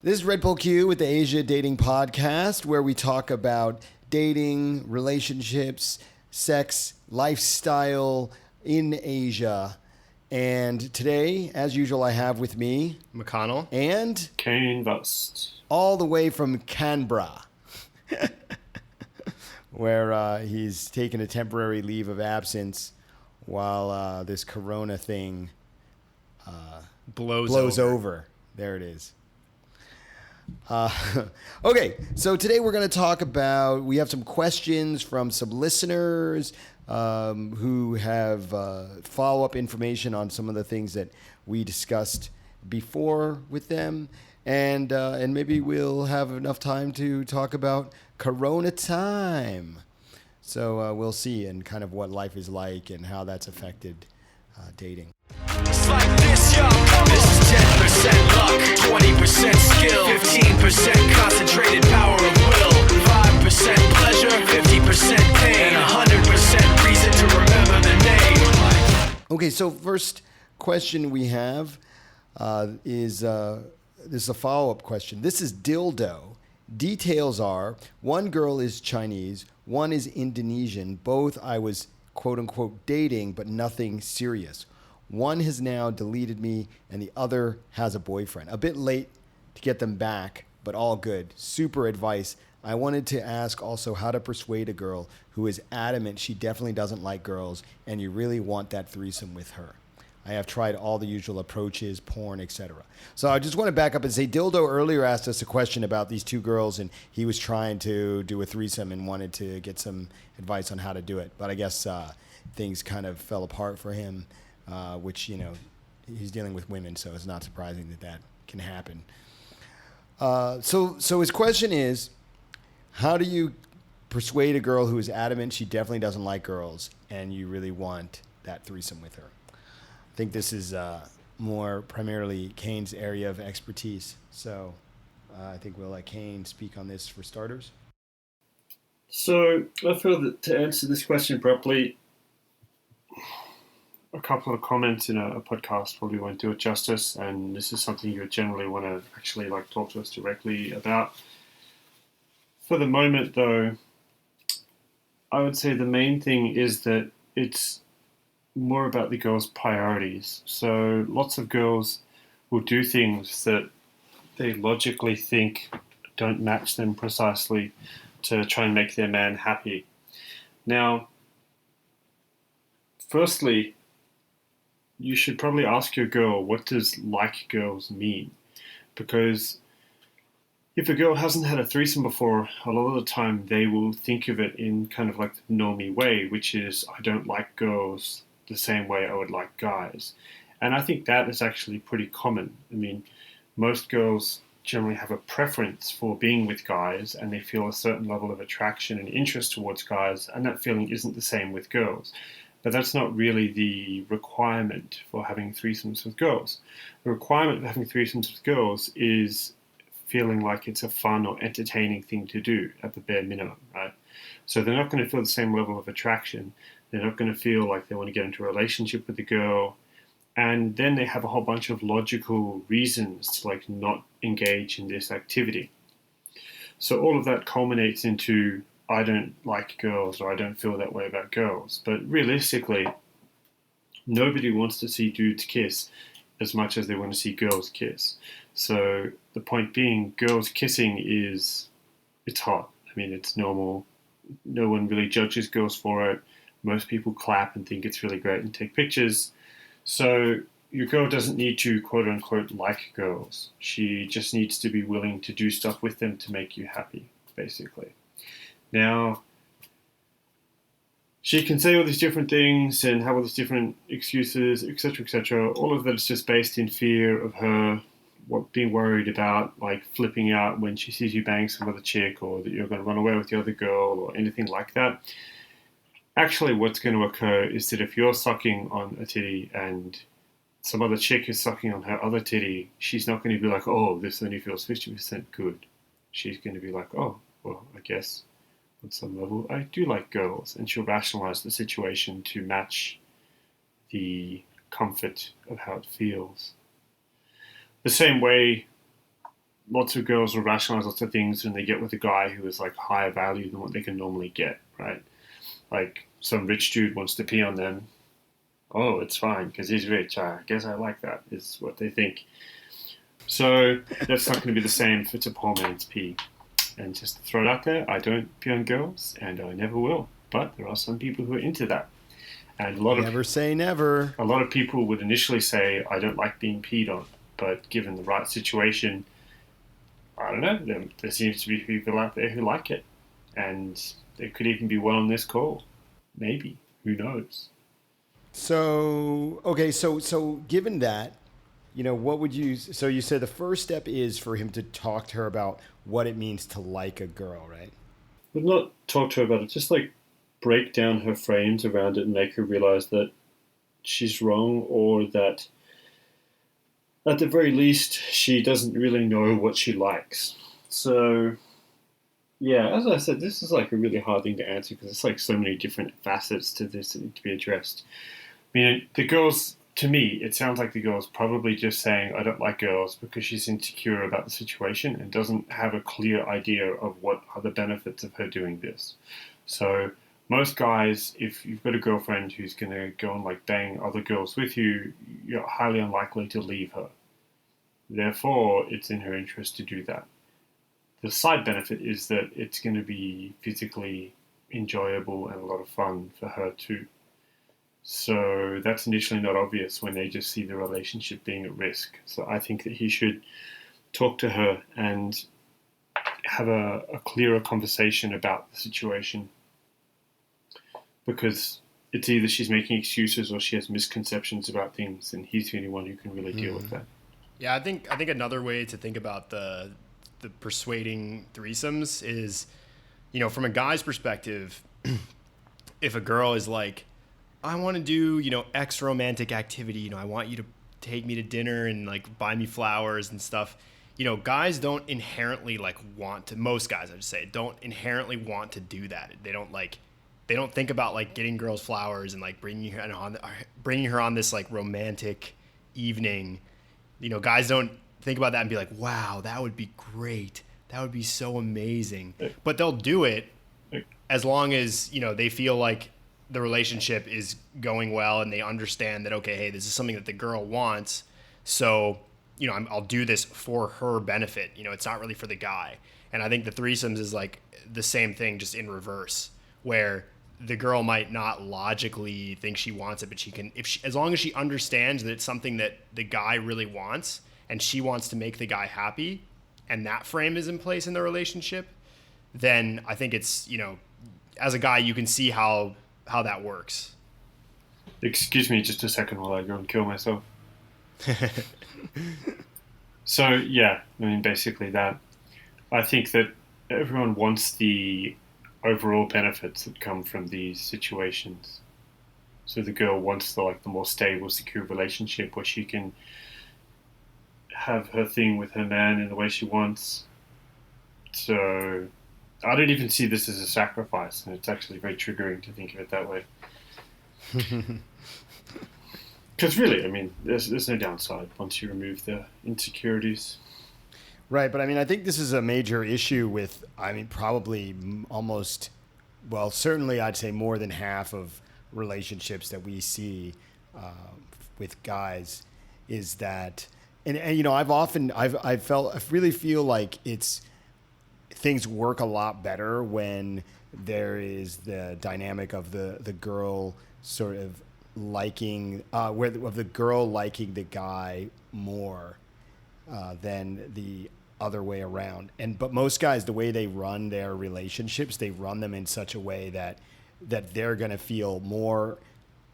This is Red Bull Q with the Asia Dating Podcast, where we talk about dating, relationships, sex, lifestyle in Asia. And today, as usual, I have with me McConnell and Kane Vast. all the way from Canberra, where he's taken a temporary leave of absence while this corona thing blows over. There it is. Okay, so today we're going to talk about, we have some questions from some listeners who have follow-up information on some of the things that we discussed before with them, and maybe we'll have enough time to talk about Corona time. So we'll see, and kind of what life is like and how that's affected dating. It's like this, yo. This is 10% luck, 20% skill, 15% concentrated power of will, 5% pleasure, 50% pain, and 100% reason to remember the name. Okay, so first question we have is this is a follow-up question. This is dildo. Details are, one girl is Chinese, one is Indonesian. Both I was quote-unquote dating, but nothing serious. One has now deleted me, and the other has a boyfriend. A bit late to get them back, but all good. Super advice. I wanted to ask also how to persuade a girl who is adamant she definitely doesn't like girls, and you really want that threesome with her. I have tried all the usual approaches, porn, etc. So I just want to back up and say Dildo earlier asked us a question about these two girls, and he was trying to do a threesome and wanted to get some advice on how to do it. But I guess things kind of fell apart for him. Which, you know, he's dealing with women, so it's not surprising that that can happen. So his question is, how do you persuade a girl who is adamant she definitely doesn't like girls and you really want that threesome with her? I think this is more primarily Kane's area of expertise. So I think we'll let Kane speak on this for starters. So I feel that to answer this question properly, a couple of comments in a podcast probably won't do it justice, and this is something you would generally want to actually talk to us directly about. For the moment, though, I would say the main thing is that it's more about the girl's priorities. So lots of girls will do things that they logically think don't match them precisely to try and make their man happy. Now, firstly, you should probably ask your girl, what does like girls mean? Because if a girl hasn't had a threesome before, a lot of the time they will think of it in kind of like the normie way, which is, I don't like girls the same way I would like guys. And I think that is actually pretty common. I mean, most girls generally have a preference for being with guys, and they feel a certain level of attraction and interest towards guys, and that feeling isn't the same with girls. But that's not really the requirement for having threesomes with girls. The requirement for having threesomes with girls is feeling like it's a fun or entertaining thing to do at the bare minimum, right? So they're not going to feel the same level of attraction. They're not going to feel like they want to get into a relationship with the girl. And then they have a whole bunch of logical reasons to not engage in this activity. So all of that culminates into, I don't like girls, or I don't feel that way about girls. But realistically, nobody wants to see dudes kiss as much as they want to see girls kiss. So the point being, girls kissing it's hot. I mean, it's normal. No one really judges girls for it. Most people clap and think it's really great and take pictures. So your girl doesn't need to, quote unquote, like girls. She just needs to be willing to do stuff with them to make you happy, basically. Now, she can say all these different things and have all these different excuses, etc., etc. All of that is just based in fear of her being worried about flipping out when she sees you bang some other chick, or that you're going to run away with the other girl, or anything like that. Actually, what's going to occur is that if you're sucking on a titty and some other chick is sucking on her other titty, she's not going to be like, oh, this only feels 50% good. She's going to be like, oh, well, I guess on some level I do like girls. And she'll rationalize the situation to match the comfort of how it feels. The same way lots of girls will rationalize lots of things when they get with a guy who is like higher value than what they can normally get, right? Like some rich dude wants to pee on them. Oh, it's fine because he's rich. I guess I like that, is what they think. So that's not going to be the same if it's a poor man's pee. And just to throw it out there, I don't pee on girls, and I never will. But there are some people who are into that. And Never say never. A lot of people would initially say, I don't like being peed on. But given the right situation, I don't know, there seems to be people out there who like it. And there could even be one on this call. Maybe. Who knows? So, okay, so given that, what would you, so you said the first step is for him to talk to her about what it means to like a girl, right? But not talk to her about it, just like break down her frames around it and make her realize that she's wrong, or that at the very least she doesn't really know what she likes. So yeah, as I said, this is like a really hard thing to answer because it's like so many different facets to this that need to be addressed. I mean, the girls, to me, it sounds like the girl's probably just saying, I don't like girls because she's insecure about the situation and doesn't have a clear idea of what are the benefits of her doing this. So most guys, if you've got a girlfriend who's going to go and like bang other girls with you, you're highly unlikely to leave her. Therefore, it's in her interest to do that. The side benefit is that it's going to be physically enjoyable and a lot of fun for her too. So that's initially not obvious when they just see the relationship being at risk. So I think that he should talk to her and have a clearer conversation about the situation. Because it's either she's making excuses or she has misconceptions about things, and he's the only one who can really deal with that. Yeah, I think another way to think about the persuading threesomes is, from a guy's perspective, if a girl is like, I want to do, X romantic activity, I want you to take me to dinner and like buy me flowers and stuff. Guys don't inherently most guys, I would say, don't inherently want to do that. They don't think about like getting girls flowers and like bringing her on this like romantic evening. Guys don't think about that and be like, wow, that would be great. That would be so amazing. But they'll do it as long as, they feel like the relationship is going well and they understand that, okay, hey, this is something that the girl wants. So, I'll do this for her benefit. It's not really for the guy. And I think the threesomes is like the same thing, just in reverse, where the girl might not logically think she wants it, but she can, as long as she understands that it's something that the guy really wants and she wants to make the guy happy, and that frame is in place in the relationship, then I think it's, as a guy, you can see how that works. Excuse me just a second while I go and kill myself. So, yeah, I mean, basically that. I think that everyone wants the overall benefits that come from these situations. So the girl wants the more stable, secure relationship where she can have her thing with her man in the way she wants. So I don't even see this as a sacrifice, and it's actually very triggering to think of it that way. Because really, I mean, there's no downside once you remove the insecurities. Right, but I mean, I think this is a major issue with, probably almost, well, certainly I'd say more than half of relationships that we see with guys is that, and I really feel like things work a lot better when there is the dynamic of the girl sort of liking, of the girl liking the guy more than the other way around. But most guys, the way they run their relationships, they run them in such a way that they're going to feel more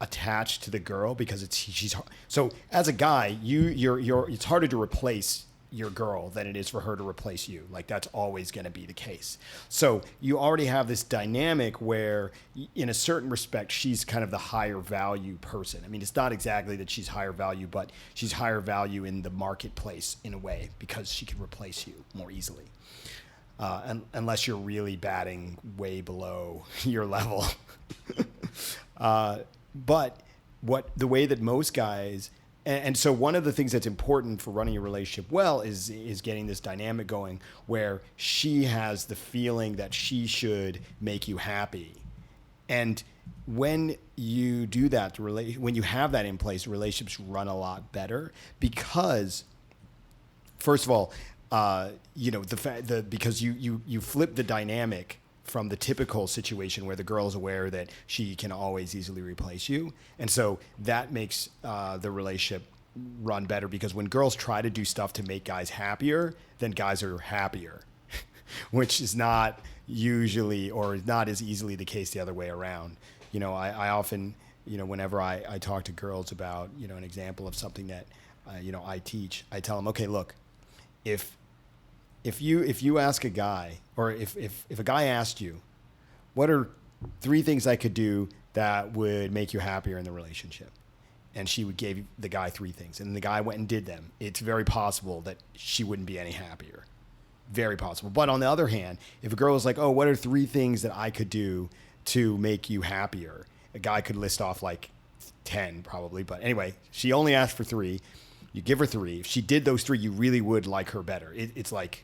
attached to the girl because she's so as a guy, it's harder to replace your girl than it is for her to replace you. Like, that's always going to be the case. So you already have this dynamic where in a certain respect, she's kind of the higher value person. I mean, it's not exactly that she's higher value, but she's higher value in the marketplace in a way because she can replace you more easily. Unless you're really batting way below your level. But the way that most guys and so one of the things that's important for running a relationship well is getting this dynamic going where she has the feeling that she should make you happy. And when you do that, when you have that in place, relationships run a lot better because, first of all, because you flip the dynamic from the typical situation where the girl is aware that she can always easily replace you. And so that makes the relationship run better, because when girls try to do stuff to make guys happier, then guys are happier, which is not usually or not as easily the case the other way around. I often, whenever I talk to girls about, an example of something that, I teach, I tell them, okay, look, if you ask a guy, or if a guy asked you, what are 3 things I could do that would make you happier in the relationship? And she would give the guy 3 things, and the guy went and did them. It's very possible that she wouldn't be any happier. Very possible. But on the other hand, if a girl was like, oh, what are 3 things that I could do to make you happier? A guy could list off like 10 probably. But anyway, she only asked for 3. You give her 3. If she did those 3, you really would like her better. It's like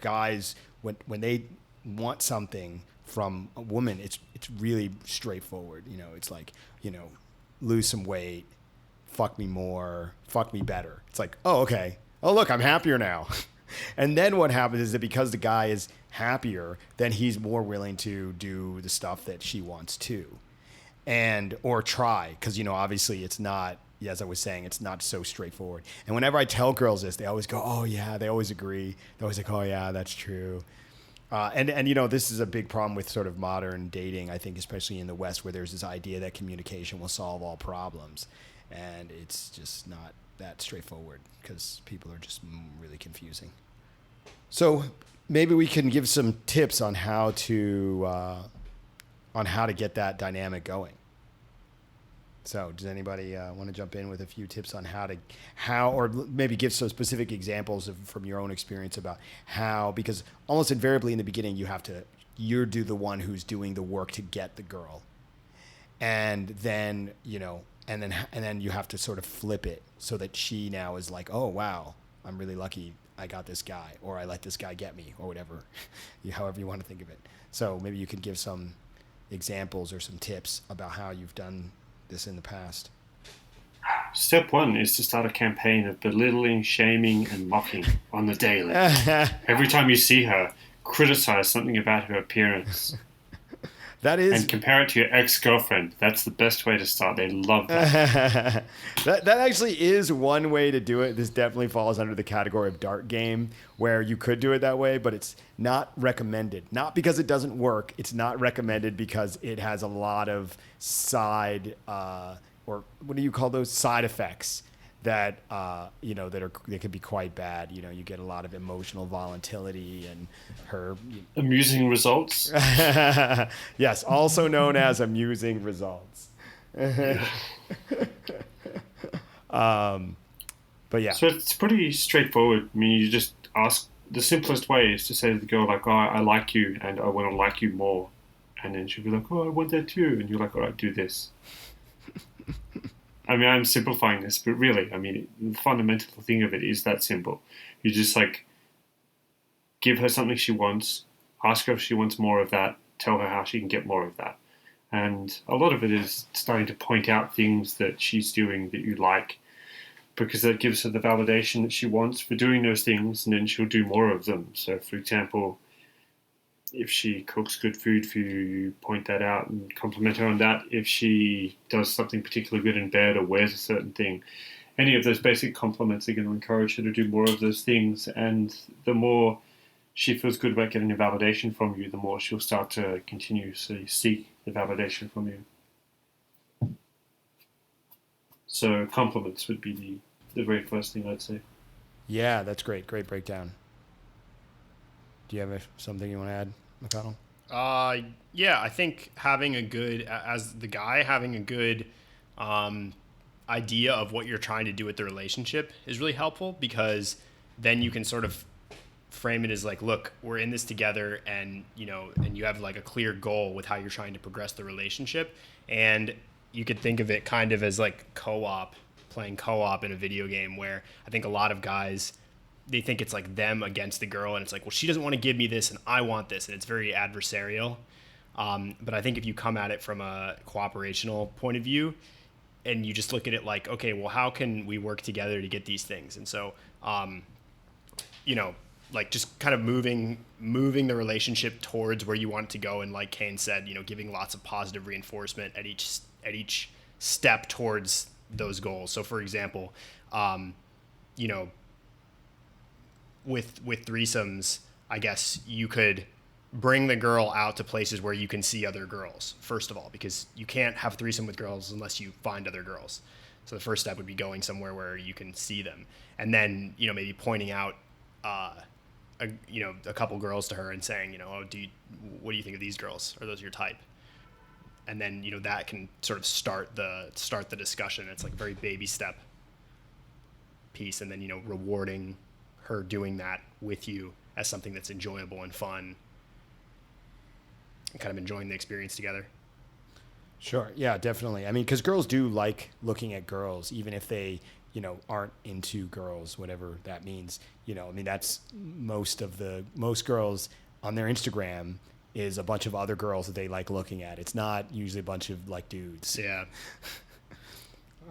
guys, when they want something from a woman, it's really straightforward. It's like, lose some weight, fuck me more, fuck me better. It's like, oh, okay. Oh, look, I'm happier now. And then what happens is that because the guy is happier, then he's more willing to do the stuff that she wants to, or try. Because, obviously it's not, as I was saying, it's not so straightforward. And whenever I tell girls this, they always go, oh yeah, they always agree. They're always like, oh yeah, that's true. And this is a big problem with sort of modern dating, I think, especially in the West, where there's this idea that communication will solve all problems. And it's just not that straightforward, because people are just really confusing. So maybe we can give some tips on how to get that dynamic going. So does anybody want to jump in with a few tips on or maybe give some specific examples from your own experience about how, because almost invariably in the beginning you're the one who's doing the work to get the girl. And then, and then you have to sort of flip it so that she now is like, oh, wow, I'm really lucky I got this guy, or I let this guy get me, or whatever, however you want to think of it. So maybe you could give some examples or some tips about how you've done this in the past. Step 1 is to start a campaign of belittling, shaming, and mocking on the daily. Every time you see her, criticize something about her appearance. And compare it to your ex-girlfriend. That's the best way to start. They love that. that actually is one way to do it. This definitely falls under the category of dart game, where you could do it that way, but it's not recommended. Not because it doesn't work. It's not recommended because it has a lot of side, or what do you call those? Side effects that that can be quite bad. You get a lot of emotional volatility and her amusing results. Yes, also known as amusing results. But yeah. So it's pretty straightforward. I mean, you just ask. The simplest way is to say to the girl, like, oh, I like you and I want to like you more. And then she'll be like, oh, I want that too. And you're like, all right, do this. I mean, I'm simplifying this, but really, I mean, the fundamental thing of it is that simple. You just like give her something she wants, ask her if she wants more of that, tell her how she can get more of that. And a lot of it is starting to point out things that she's doing that you like, because that gives her the validation that she wants for doing those things, and then she'll do more of them. So, for example, if she cooks good food for you, you point that out and compliment her on that. If she does something particularly good in bed or wears a certain thing, any of those basic compliments are going to encourage her to do more of those things. And the more she feels good about getting a validation from you, the more she'll start to continuously seek the validation from you. So compliments would be the very first thing I'd say. Yeah, that's great. Great breakdown. Do you have something you want to add, McConnell? Yeah, I think having a good idea of what you're trying to do with the relationship is really helpful, because then you can sort of frame it as like, look, we're in this together, and you have like a clear goal with how you're trying to progress the relationship. And you could think of it kind of as like co-op playing co-op in a video game, where I think a lot of guys, they think it's like them against the girl, and it's like, well, she doesn't want to give me this and I want this, and it's very adversarial. But I think if you come at it from a cooperational point of view, and you just look at it like, okay, well, how can we work together to get these things? And so, like just kind of moving the relationship towards where you want it to go. And like Kane said, giving lots of positive reinforcement at each step towards those goals. So for example, with threesomes, I guess you could bring the girl out to places where you can see other girls, first of all, because you can't have a threesome with girls unless you find other girls. So the first step would be going somewhere where you can see them. And then, maybe pointing out, a couple girls to her and saying, what do you think of these girls? Are those your type? And then, that can sort of start the discussion. It's like a very baby step piece. And then, rewarding her doing that with you as something that's enjoyable and fun, and kind of enjoying the experience together. Sure. Yeah, definitely. I mean, because girls do like looking at girls, even if they, aren't into girls, whatever that means. That's most girls on their Instagram is a bunch of other girls that they like looking at. It's not usually a bunch of like dudes. Yeah.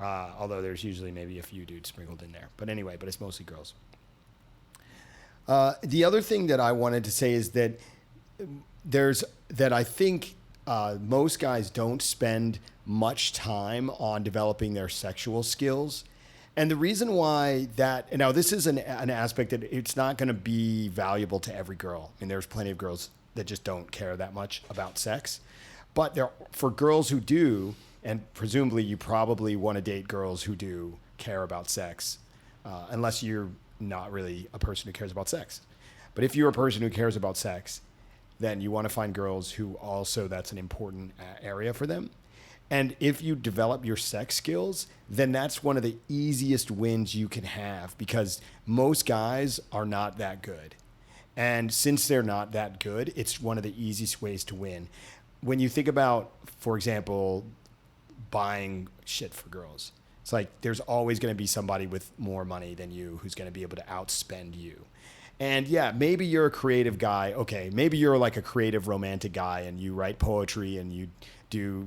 Although there's usually maybe a few dudes sprinkled in there. But anyway, it's mostly girls. The other thing that I wanted to say is that I think most guys don't spend much time on developing their sexual skills. And the reason why that, now this is an aspect that it's not going to be valuable to every girl. I mean, there's plenty of girls that just don't care that much about sex. But for girls who do, and presumably you probably want to date girls who do care about sex, unless you're not really a person who cares about sex. But if you're a person who cares about sex, then you want to find girls who also, that's an important area for them. And if you develop your sex skills, then that's one of the easiest wins you can have, because most guys are not that good. And since they're not that good, it's one of the easiest ways to win. When you think about, for example, buying shit for girls, it's like there's always going to be somebody with more money than you who's going to be able to outspend you. And yeah, maybe you're a creative guy. Okay, maybe you're like a creative romantic guy and you write poetry and you do,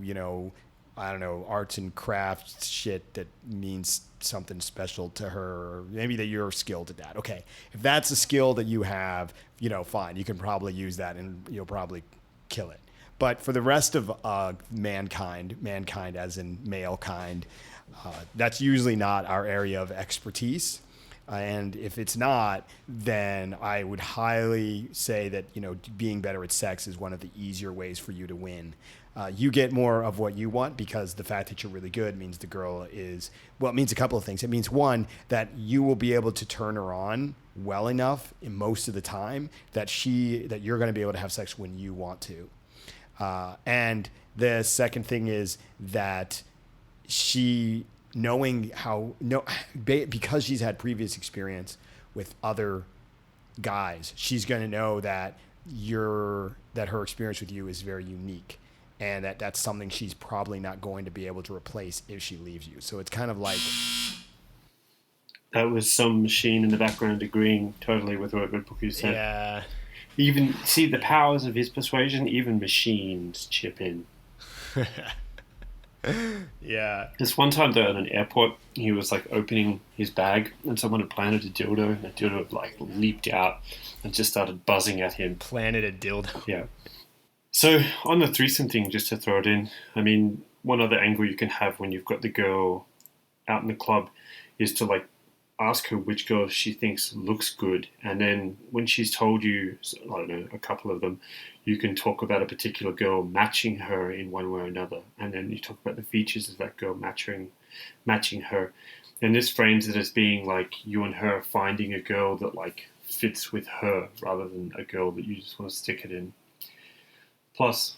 I don't know, arts and crafts shit that means something special to her, or maybe that you're skilled at that. Okay, if that's a skill that you have, fine, you can probably use that and you'll probably kill it. But for the rest of mankind as in male kind, that's usually not our area of expertise. And if it's not, then I would highly say that, being better at sex is one of the easier ways for you to win. You get more of what you want because the fact that you're really good means the girl is, well, it means a couple of things. It means, one, that you will be able to turn her on well enough in most of the time that you're going to be able to have sex when you want to. And the second thing is that she, because she's had previous experience with other guys, she's going to know that her experience with you is very unique, and that's something she's probably not going to be able to replace if she leaves you. So it's kind of like, that was some machine in the background agreeing totally with what Redbookie said. Yeah. Even see the powers of his persuasion, even machines chip in. Yeah. This one time though at an airport, he was like opening his bag and someone had planted a dildo, and the dildo like leaped out and just started buzzing at him. Planted a dildo. Yeah. So on the threesome thing, just to throw it in, I mean, one other angle you can have when you've got the girl out in the club is to like ask her which girl she thinks looks good, and then when she's told you, I don't know, a couple of them, you can talk about a particular girl matching her in one way or another, and then you talk about the features of that girl matching her, and this frames it as being like you and her finding a girl that like fits with her rather than a girl that you just want to stick it in. Plus,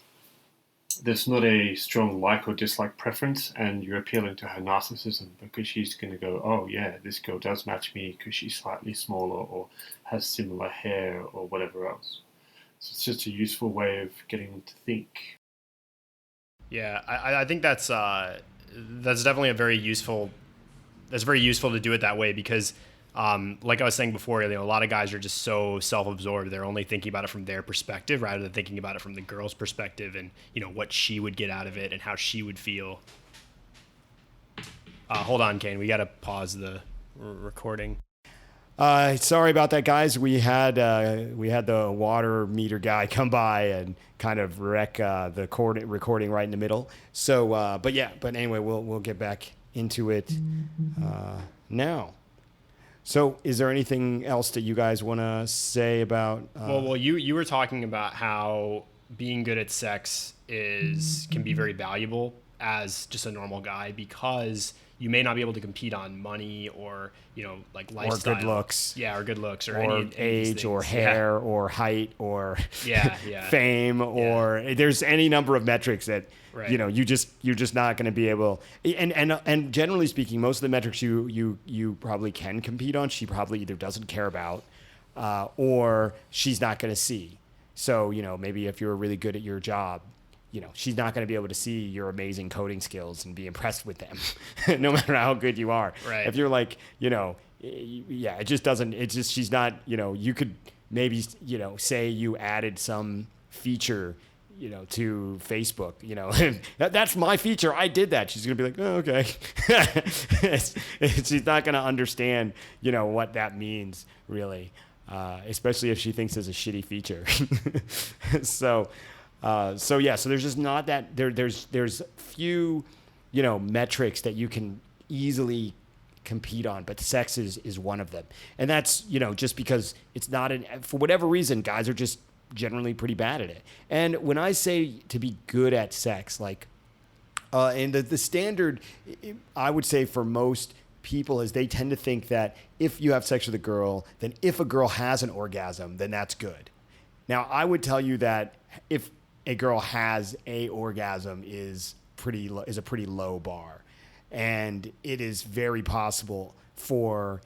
there's not a strong like or dislike preference, and you're appealing to her narcissism because she's going to go, oh yeah, this girl does match me because she's slightly smaller or has similar hair or whatever else. So it's just a useful way of getting them to think. Yeah, I think that's definitely a very useful that's very useful to do it that way because, like I was saying before, a lot of guys are just so self-absorbed. They're only thinking about it from their perspective rather than thinking about it from the girl's perspective and, what she would get out of it and how she would feel. Hold on, Kane. We got to pause the recording. Sorry about that, guys. We had the water meter guy come by and kind of wreck the recording right in the middle. So, but anyway, we'll get back into it now. So, is there anything else that you guys want to say about? Well, you were talking about how being good at sex can be very valuable as just a normal guy because you may not be able to compete on money or, like lifestyle. Or good looks. Yeah, or good looks. Or any age or hair or height or fame or there's any number of metrics that, right. You're just not going to be able. And generally speaking, most of the metrics you probably can compete on, she probably either doesn't care about or she's not going to see. So, maybe if you're really good at your job, she's not going to be able to see your amazing coding skills and be impressed with them, no matter how good you are. Right. If you're like, it just doesn't, it's just, she's not, you could maybe, say you added some feature, to Facebook, that's my feature. I did that. She's going to be like, oh, okay. She's not going to understand, what that means really, especially if she thinks it's a shitty feature. So there's just not that there's few, metrics that you can easily compete on, but sex is one of them. And that's, just because it's not for whatever reason, guys are just generally pretty bad at it. And when I say to be good at sex, like, and the standard, I would say for most people is they tend to think that if you have sex with a girl, then if a girl has an orgasm, then that's good. Now, I would tell you that if a girl has a orgasm is a pretty low bar, and it is very possible for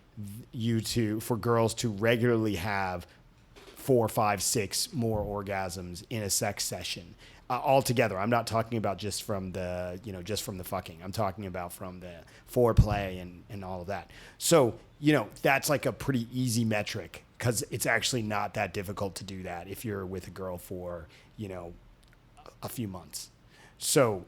girls to regularly have 4, 5, 6 more orgasms in a sex session altogether. I'm not talking about just from the fucking. I'm talking about from the foreplay and all of that. So that's like a pretty easy metric because it's actually not that difficult to do that if you're with a girl for a few months. So,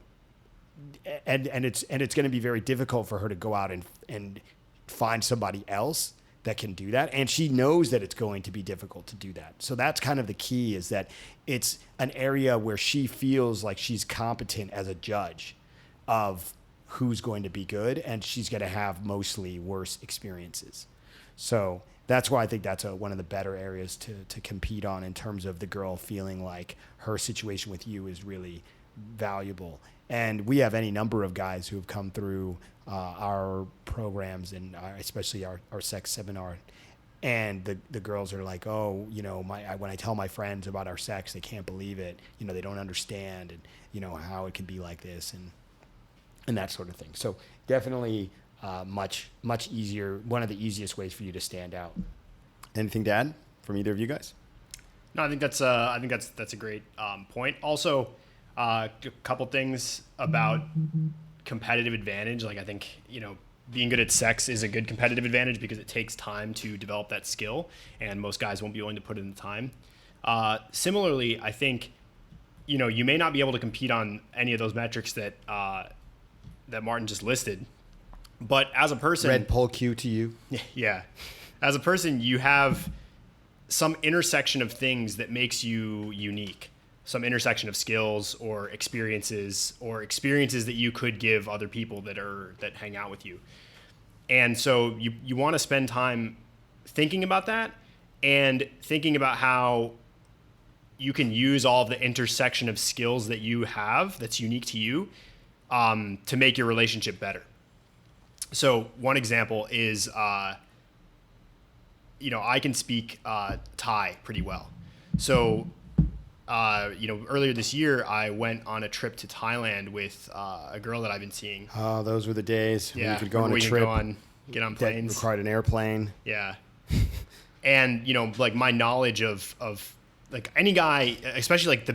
and it's going to be very difficult for her to go out and find somebody else that can do that. And she knows that it's going to be difficult to do that. So that's kind of the key, is that it's an area where she feels like she's competent as a judge of who's going to be good, and she's going to have mostly worse experiences. So that's why I think that's one of the better areas to compete on, in terms of the girl feeling like her situation with you is really valuable. And we have any number of guys who have come through our programs and especially our sex seminar, and the girls are like, oh, when I tell my friends about our sex, they can't believe it. They don't understand, and how it can be like this and that sort of thing. So definitely much easier. One of the easiest ways for you to stand out. Anything to add from either of you guys? No, I think that's a great point. Also, a couple things about competitive advantage. Like, I think, being good at sex is a good competitive advantage because it takes time to develop that skill, and most guys won't be willing to put in the time. Similarly, I think, you may not be able to compete on any of those metrics that Martin just listed, but as a person, red poll Q to you. Yeah. As a person, you have some intersection of things that makes you unique. Some intersection of skills or experiences that you could give other people that hang out with you. And so you want to spend time thinking about that and thinking about how you can use all of the intersection of skills that you have that's unique to you to make your relationship better. So one example is, I can speak Thai pretty well. So, earlier this year, I went on a trip to Thailand with a girl that I've been seeing. Oh, those were the days when you could go on a we trip. Get on planes. That required an airplane. Yeah. And, like my knowledge of like any guy, especially like the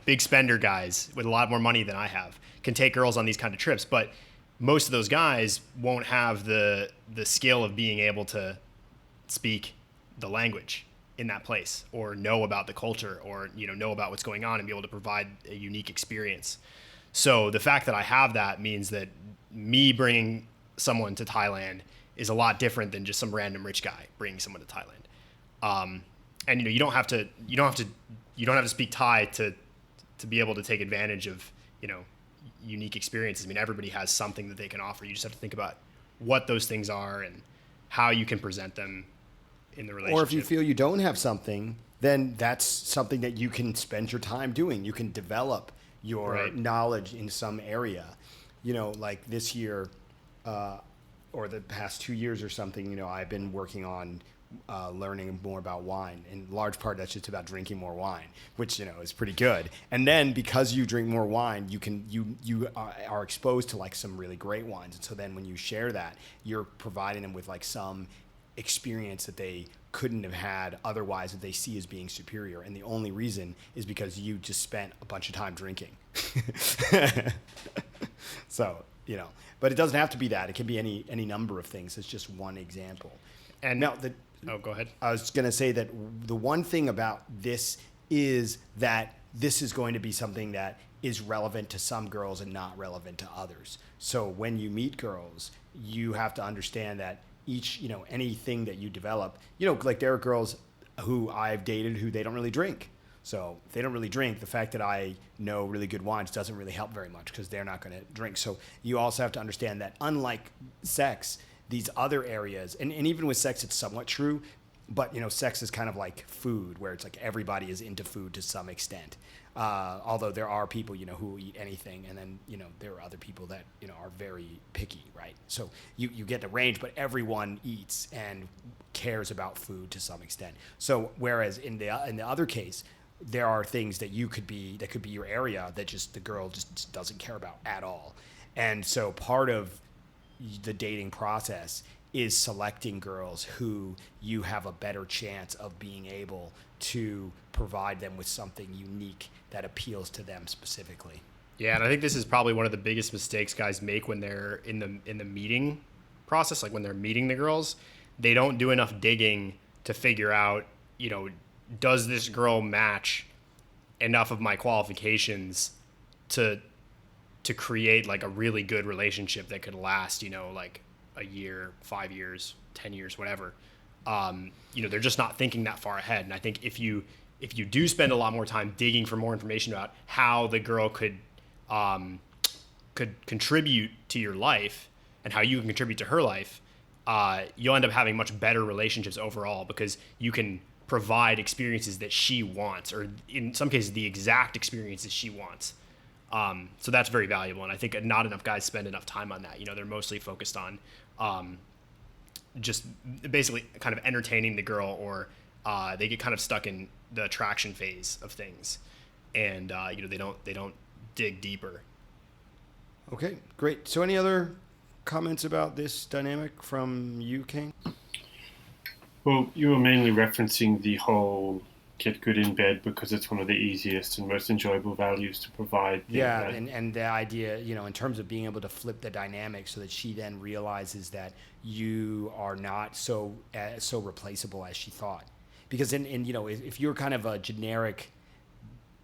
big spender guys with a lot more money than I have, can take girls on these kind of trips. But most of those guys won't have the skill of being able to speak the language in that place, or know about the culture, or know about what's going on and be able to provide a unique experience. So the fact that I have that means that me bringing someone to Thailand is a lot different than just some random rich guy bringing someone to Thailand. And you don't have to speak Thai to be able to take advantage of unique experiences. I mean, everybody has something that they can offer. You just have to think about what those things are and how you can present them in the relationship. Or if you feel you don't have something, then that's something that you can spend your time doing. You can develop your knowledge in some area. Like this year, or the past 2 years or something, I've been working on learning more about wine. In large part, that's just about drinking more wine, which is pretty good. And then because you drink more wine, you are exposed to like some really great wines. And so then when you share that, you're providing them with like some experience that they couldn't have had otherwise, that they see as being superior. And the only reason is because you just spent a bunch of time drinking. So, but it doesn't have to be that. It can be any number of things. It's just one example. And now, go ahead. I was going to say that the one thing about this is that this is going to be something that is relevant to some girls and not relevant to others. So when you meet girls, you have to understand that each, anything that you develop, like there are girls who I've dated who they don't really drink. So if they don't really drink, the fact that I know really good wines doesn't really help very much because they're not going to drink. So you also have to understand that unlike sex, these other areas, and even with sex, it's somewhat true, but sex is kind of like food, where it's like everybody is into food to some extent. Although there are people, who eat anything, and then, there are other people that, are very picky, right? So you get the range, but everyone eats and cares about food to some extent. So whereas in the other case, there are things that that could be your area that just the girl just doesn't care about at all. And so part of the dating process is selecting girls who you have a better chance of being able to provide them with something unique that appeals to them specifically. Yeah, and I think this is probably one of the biggest mistakes guys make when they're in the meeting process, like when they're meeting the girls. They don't do enough digging to figure out, does this girl match enough of my qualifications to create like a really good relationship that could last, like a year, 5 years, 10 years, whatever. They're just not thinking that far ahead. And I think if you do spend a lot more time digging for more information about how the girl could contribute to your life and how you can contribute to her life, you'll end up having much better relationships overall because you can provide experiences that she wants, or in some cases, the exact experiences she wants. So that's very valuable. And I think not enough guys spend enough time on that. They're mostly focused on just basically kind of entertaining the girl, or they get kind of stuck in the attraction phase of things. And, they don't dig deeper. Okay, great. So any other comments about this dynamic from you, Kane? Well, you were mainly referencing the whole get good in bed because it's one of the easiest and most enjoyable values to provide. Yeah, and the idea, in terms of being able to flip the dynamic so that she then realizes that you are not so replaceable as she thought. Because if you're kind of a generic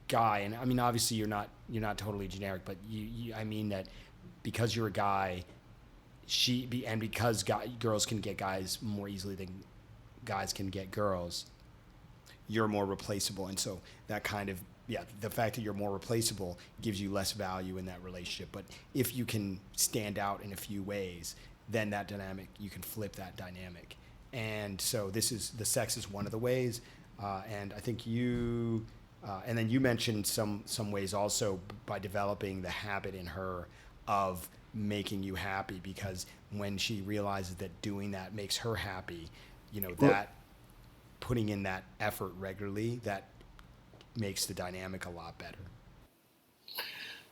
guy, and I mean obviously you're not totally generic, but I mean that because you're a guy, because girls can get guys more easily than guys can get girls, you're more replaceable. And so that kind of, the fact that you're more replaceable gives you less value in that relationship. But if you can stand out in a few ways, then that dynamic, you can flip that dynamic. And so the sex is one of the ways. And I think and then you mentioned some ways also by developing the habit in her of making you happy, because when she realizes that doing that makes her happy, that putting in that effort regularly, that makes the dynamic a lot better.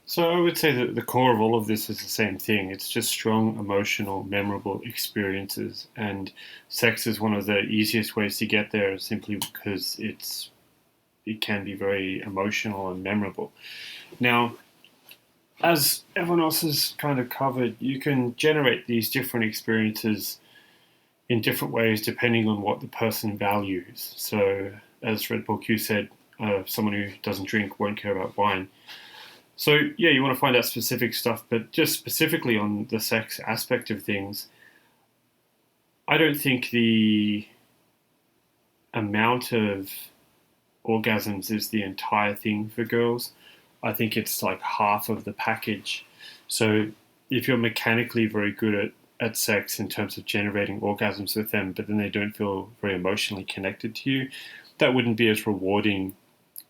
So I would say that the core of all of this is the same thing. It's just strong, emotional, memorable experiences. And sex is one of the easiest ways to get there, simply because it can be very emotional and memorable. Now, as everyone else has kind of covered, you can generate these different experiences in different ways depending on what the person values. So, as Red Bull Q said, someone who doesn't drink won't care about wine. So, yeah, you want to find out specific stuff, but just specifically on the sex aspect of things, I don't think the amount of orgasms is the entire thing for girls. I think it's like half of the package. So if you're mechanically very good at sex in terms of generating orgasms with them, but then they don't feel very emotionally connected to you, that wouldn't be as rewarding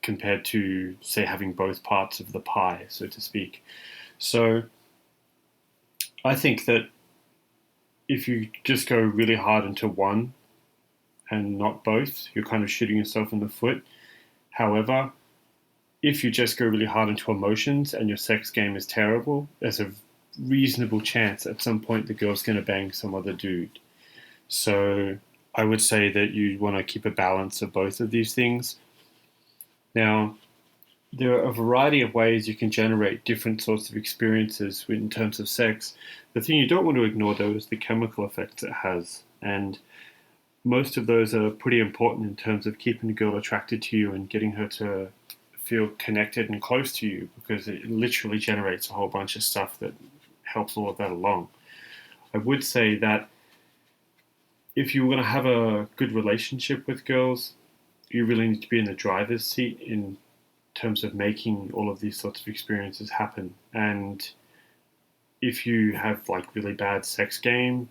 compared to, say, having both parts of the pie, so to speak. So I think that if you just go really hard into one and not both, you're kind of shooting yourself in the foot. However, if you just go really hard into emotions and your sex game is terrible, there's a reasonable chance at some point the girl's going to bang some other dude. So I would say that you want to keep a balance of both of these things. Now, there are a variety of ways you can generate different sorts of experiences in terms of sex. The thing you don't want to ignore, though, is the chemical effects it has. And most of those are pretty important in terms of keeping a girl attracted to you and getting her to feel connected and close to you, because it literally generates a whole bunch of stuff that helps all of that along. I would say that if you want to have a good relationship with girls, you really need to be in the driver's seat in terms of making all of these sorts of experiences happen. And if you have like really bad sex game,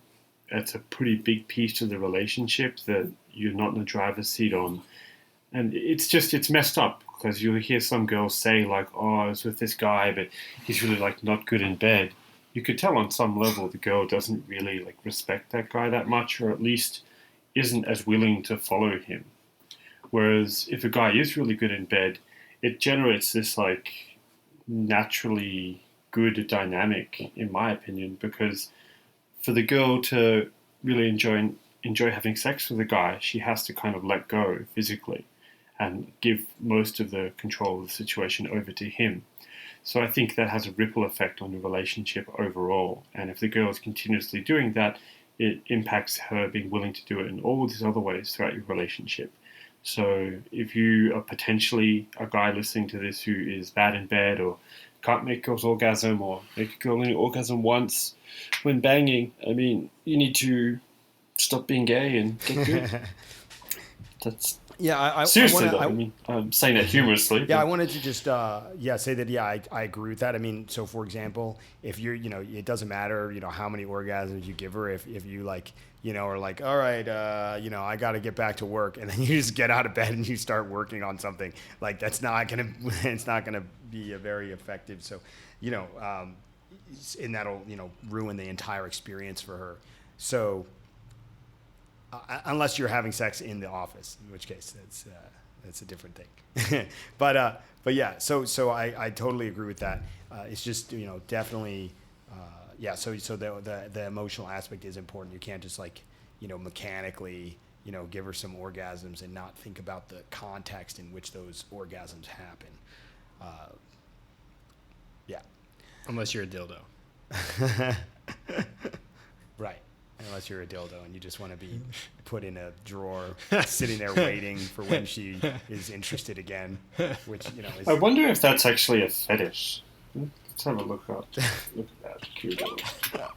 that's a pretty big piece of the relationship that you're not in the driver's seat on. And it's messed up, because you'll hear some girls say like, oh, I was with this guy, but he's really like not good in bed. You could tell on some level the girl doesn't really like respect that guy that much, or at least isn't as willing to follow him. Whereas if a guy is really good in bed, it generates this like naturally good dynamic, in my opinion, because for the girl to really enjoy having sex with a guy, she has to kind of let go physically and give most of the control of the situation over to him. So I think that has a ripple effect on the relationship overall. And if the girl is continuously doing that, it impacts her being willing to do it in all these other ways throughout your relationship. So if you are potentially a guy listening to this who is bad in bed, or can't make girls orgasm, or make a girl only orgasm once when banging, I mean, you need to stop being gay and get good. That's seriously, though. I mean, I'm saying that humorously. Yeah, I wanted to just say that. Yeah, I agree with that. I mean, so for example, if you're, it doesn't matter, how many orgasms you give her. If you like, are like, all right, I got to get back to work, and then you just get out of bed and you start working on something. Like it's not gonna be a very effective. So, and that'll ruin the entire experience for her. So. Unless you're having sex in the office, in which case that's a different thing. but yeah, so I totally agree with that. It's just definitely So the emotional aspect is important. You can't just like mechanically give her some orgasms and not think about the context in which those orgasms happen. Unless you're a dildo. Right. Unless you're a dildo and you just want to be put in a drawer, sitting there waiting for when she is interested again, which is. I wonder if that's actually a fetish. Let's have a look at that.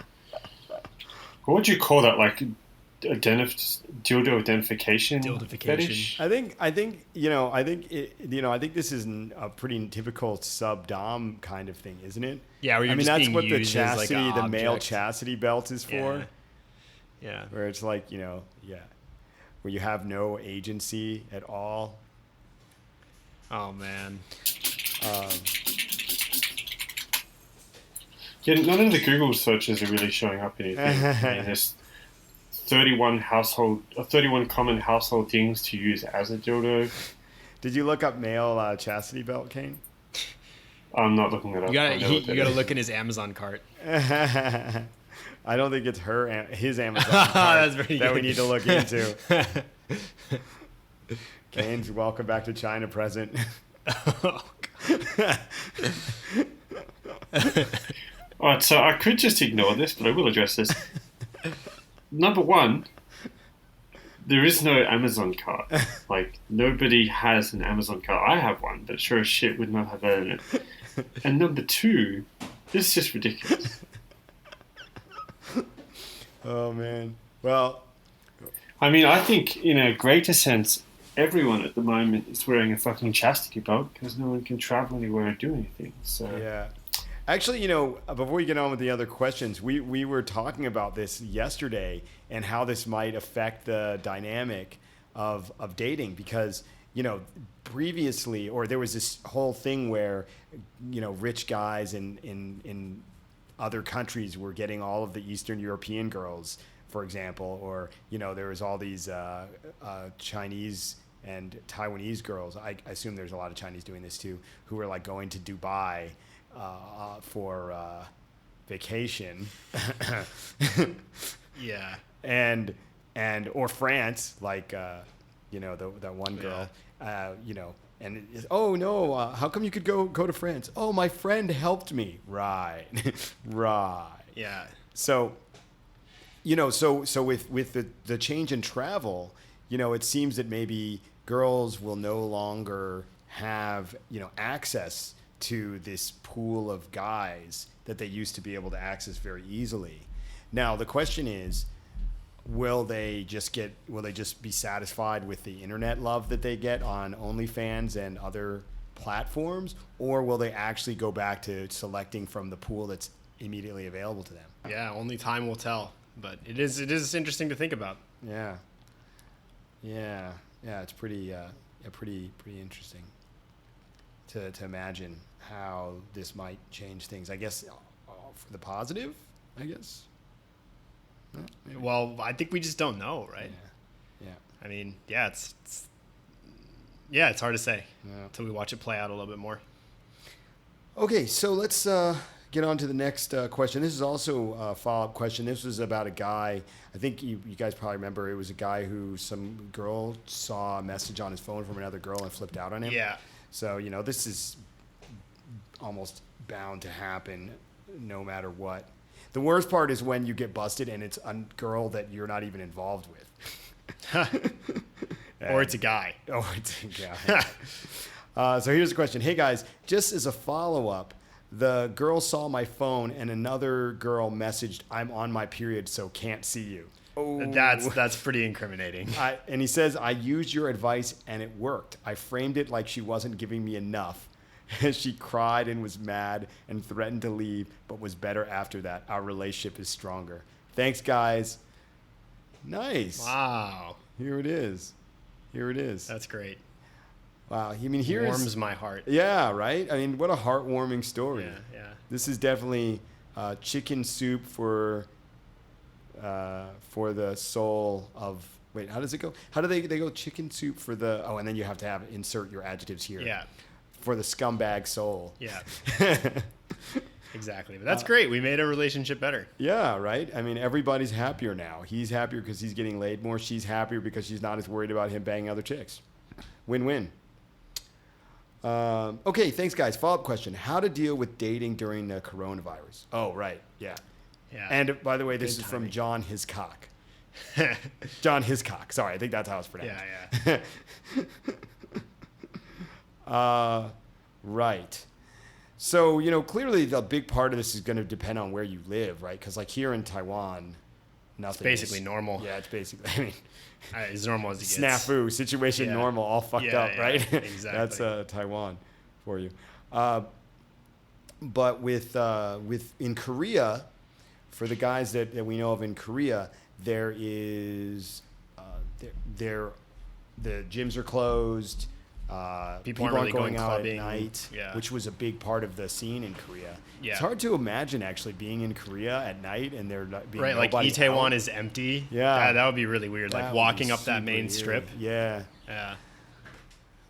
What would you call that? Like dildo identification? Fetish? I think this is a pretty typical sub-dom kind of thing, isn't it? Yeah, where you're that's being what the used as, like, chastity, an the male object. chastity belt is for. Yeah. Where it's like, where you have no agency at all. Oh, man. Yeah, none of the Google searches are really showing up anything. I mean, there's 31 common household things to use as a dildo. Did you look up male chastity belt, Kane? I'm not looking it up. You gotta look in his Amazon cart. I don't think it's his Amazon cart that we need to look into. Kane's welcome back to China present. All right, so I could just ignore this, but I will address this. Number one, there is no Amazon cart. Like, nobody has an Amazon cart. I have one, but sure as shit would not have that in it. And number two, this is just ridiculous. Oh, man. Well, I mean, I think in a greater sense, everyone at the moment is wearing a fucking chastity belt because no one can travel anywhere or do anything. So yeah. Actually, before we get on with the other questions, we were talking about this yesterday and how this might affect the dynamic of dating because, previously, or there was this whole thing where, rich guys in other countries were getting all of the Eastern European girls, for example, or, there was all these Chinese and Taiwanese girls. I assume there's a lot of Chinese doing this too, who were like going to Dubai for vacation. Yeah. And or France, like that one girl, and oh no, how come you could go to France? Oh, my friend helped me. Right. Right. Yeah. So so with the change in travel, it seems that maybe girls will no longer have access to this pool of guys that they used to be able to access very easily. Now the question is, will they just be satisfied with the internet love that they get on OnlyFans and other platforms, or will they actually go back to selecting from the pool that's immediately available to them? Yeah, only time will tell. But it is interesting to think about. Yeah. It's pretty interesting to imagine how this might change things. I guess for the positive. I guess. No, well, I think we just don't know, right? Yeah. I mean, it's hard to say until we watch it play out a little bit more. Okay, so let's get on to the next question. This is also a follow-up question. This was about a guy. I think you guys probably remember. It was a guy who some girl saw a message on his phone from another girl and flipped out on him. Yeah. So, this is almost bound to happen no matter what. The worst part is when you get busted and it's a girl that you're not even involved with. Or it's a guy. Oh, it's a guy. So here's the question. Hey, guys, just as a follow-up, the girl saw my phone and another girl messaged, "I'm on my period, so can't see you." Oh, that's pretty incriminating. And he says, "I used your advice and it worked. I framed it like she wasn't giving me enough." She cried and was mad and threatened to leave, but was better after that. Our relationship is stronger. Thanks, guys. Nice. Wow. Here it is. That's great. Wow. I mean, here warms my heart. Yeah, right? I mean, what a heartwarming story. Yeah. This is definitely chicken soup for the soul of... Wait, how does it go? How do they go? Chicken soup for the... Oh, and then you have to insert your adjectives here. Yeah. For the scumbag soul. Yeah. Exactly. But that's great. We made a relationship better. Yeah, right? I mean, everybody's happier now. He's happier because he's getting laid more. She's happier because she's not as worried about him banging other chicks. Win-win. Okay, thanks, guys. Follow-up question. How to deal with dating during the coronavirus? Oh, right. Yeah. And, by the way, this is from John Hiscock. John Hiscock. Sorry, I think that's how it's pronounced. Yeah. Right. So, clearly the big part of this is going to depend on where you live, right? Because, like, here in Taiwan, nothing. It's basically normal. Yeah, it's basically, I mean, as normal as it gets. Snafu, situation normal, all fucked up, right? Exactly. That's Taiwan for you. But with in Korea, for the guys that we know of in Korea, there is the gyms are closed. People aren't really going out clubbing, at night, which was a big part of the scene in Korea. Yeah. It's hard to imagine actually being in Korea at night and there being like nobody Itaewon out. is empty. Yeah. That would be really weird. That like would walking be up that super main weird. strip. Yeah. Yeah.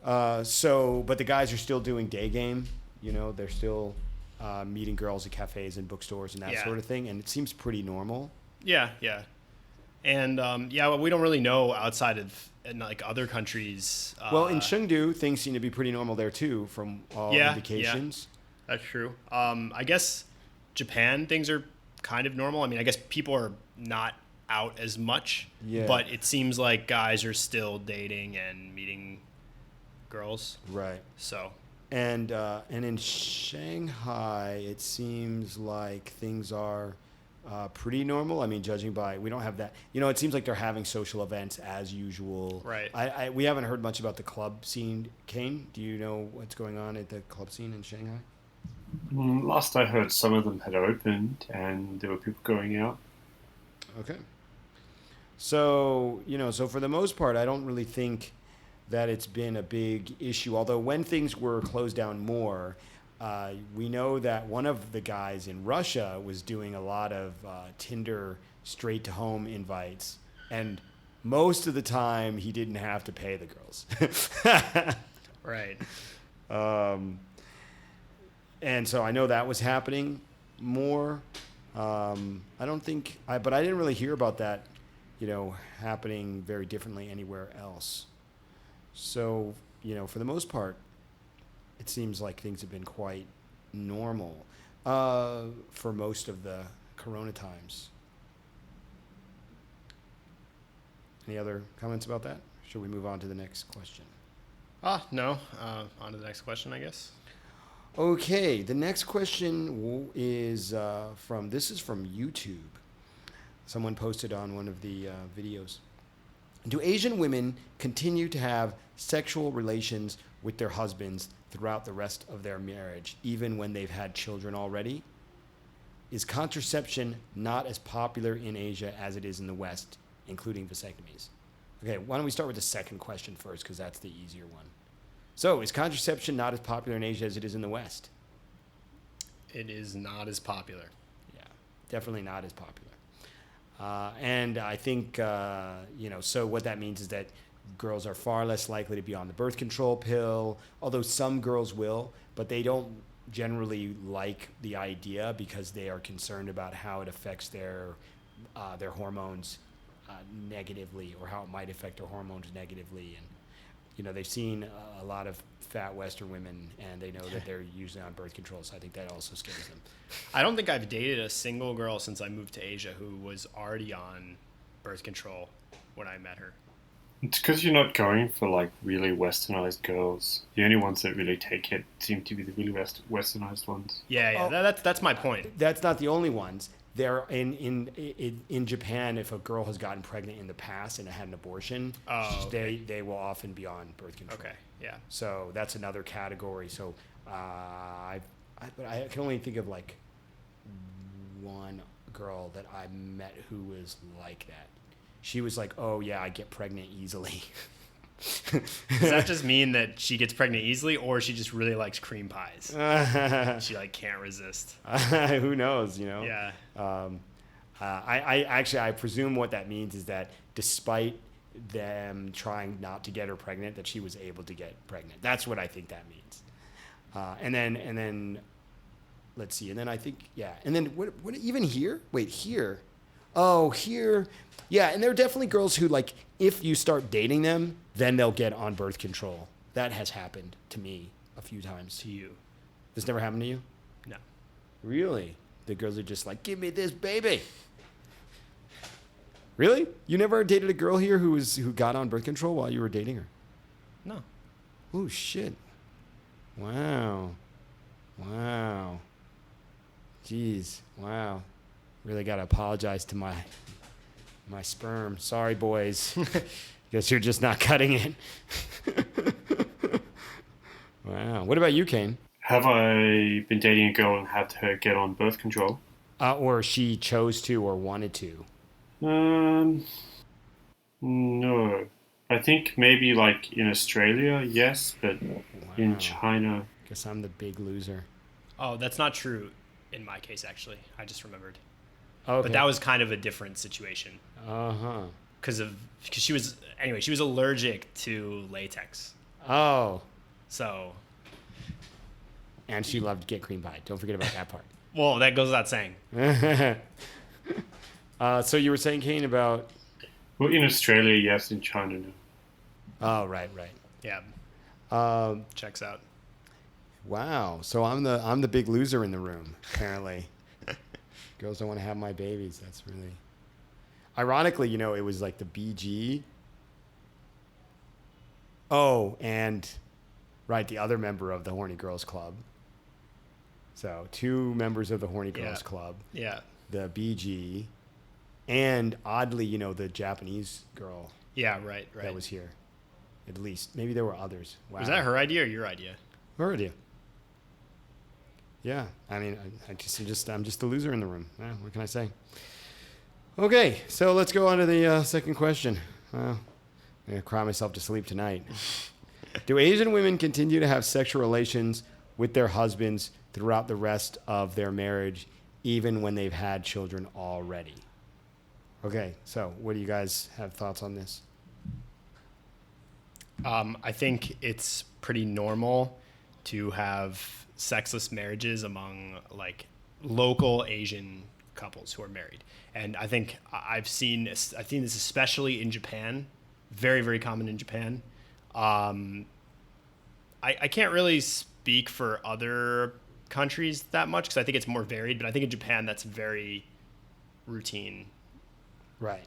But the guys are still doing day game. They're still meeting girls at cafes and bookstores and that sort of thing, and it seems pretty normal. Yeah. And well, we don't really know outside of like other countries. Well, in Chengdu, things seem to be pretty normal there too, from all indications. That's true. I guess Japan, things are kind of normal. I mean, I guess people are not out as much, Yeah. but it seems like guys are still dating and meeting girls. Right. So, And in Shanghai, it seems like things are pretty normal. I mean, judging by, we don't have that. It seems like they're having social events as usual. Right. We haven't heard much about the club scene. Kane, do you know what's going on at the club scene in Shanghai? Last I heard, some of them had opened and there were people going out. Okay. So, so for the most part, I don't really think that it's been a big issue. Although when things were closed down more, we know that one of the guys in Russia was doing a lot of Tinder straight-to-home invites. And most of the time, he didn't have to pay the girls. right. And so I know that was happening more. I don't think, but I didn't really hear about that, happening very differently anywhere else. So, for the most part, it seems like things have been quite normal for most of the Corona times. Any other comments about that? Should we move on to the next question? No. On to the next question, I guess. Okay, the next question is from YouTube. Someone posted on one of the videos. Do Asian women continue to have sexual relations with their husbands throughout the rest of their marriage, even when they've had children already? Is contraception not as popular in Asia as it is in the West, including vasectomies? Okay, why don't we start with the second question first, because that's the easier one. So, is contraception not as popular in Asia as it is in the West? It is not as popular. Yeah, definitely not as popular. And I think, so what that means is that girls are far less likely to be on the birth control pill, although some girls will, but they don't generally like the idea because they are concerned about how it affects their hormones negatively, or how it might affect their hormones negatively. And they've seen a lot of fat Western women, and they know that they're usually on birth control, so I think that also scares them. I don't think I've dated a single girl since I moved to Asia who was already on birth control when I met her. It's because you're not going for like really westernized girls. The only ones that really take it seem to be the really westernized ones. Yeah, that's my point. That's not the only ones. There in Japan, if a girl has gotten pregnant in the past and had an abortion, they will often be on birth control. Okay, yeah. So that's another category. So but I can only think of like one girl that I met who was like that. She was like, "Oh yeah, I get pregnant easily." Does that just mean that she gets pregnant easily, or she just really likes cream pies? She can't resist. Who knows? Yeah. I presume what that means is that despite them trying not to get her pregnant, that she was able to get pregnant. That's what I think that means. And then let's see. And then I think And then what even here? Wait, here. Oh, here. Yeah, and there are definitely girls who, like, if you start dating them, then they'll get on birth control. That has happened to me a few times. To you? This never happened to you? No. Really? The girls are just like, give me this baby. Really? You never dated a girl here who got on birth control while you were dating her? No. Oh, shit. Wow. Jeez. Wow. Really got to apologize to my sperm. Sorry, boys. Guess you're just not cutting it. Wow. What about you, Kane? Have I been dating a girl and had her get on birth control? Or she chose to or wanted to? No. I think maybe like in Australia, yes, but in China... Guess I'm the big loser. Oh, that's not true in my case, actually. I just remembered. Okay. But that was kind of a different situation. Uh-huh. Because she was allergic to latex. Oh. So. And she loved to get cream pie. Don't forget about that part. Well, that goes without saying. So you were saying, Kane, about... Well, in Australia, yes. In China, no. Oh, right. Yeah. Checks out. Wow. So I'm the big loser in the room, apparently. Girls don't want to have my babies. That's really... Ironically, you know, it was like the BG. Oh, and right, the other member of the Horny Girls Club. So 2 members of the Horny Girls Club. Yeah. The BG, and oddly, you know, the Japanese girl. Yeah, right. That was here. At least. Maybe there were others. Wow. Was that her idea or your idea? Her idea. Yeah. I mean, I'm just the loser in the room. What can I say? Okay, so let's go on to the second question. I'm going to cry myself to sleep tonight. Do Asian women continue to have sexual relations with their husbands throughout the rest of their marriage, even when they've had children already? Okay, so what do you guys have thoughts on this? I think it's pretty normal to have sexless marriages among like local Asian couples who are married. And I think I've seen this especially in Japan, very, very common in Japan. I can't really speak for other countries that much because I think it's more varied, but I think in Japan that's very routine. Right.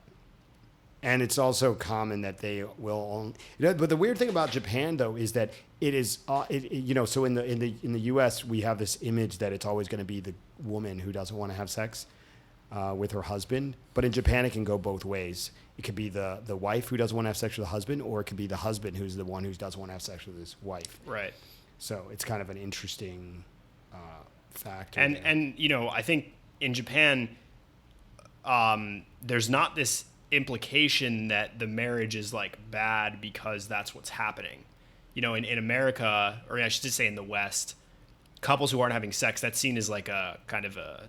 And it's also common that they will only, but the weird thing about Japan though is that it is, you know, so in the US we have this image that it's always going to be the woman who doesn't want to have sex with her husband, but in Japan it can go both ways. It could be the wife who doesn't want to have sex with the husband, or it could be the husband who's the one who doesn't want to have sex with his wife. Right. So it's kind of an interesting factor. And you know, I think in Japan, there's not this implication that the marriage is like bad because that's what's happening. You know, in America, or I should just say in the West, couples who aren't having sex, that's seen as like a kind of a,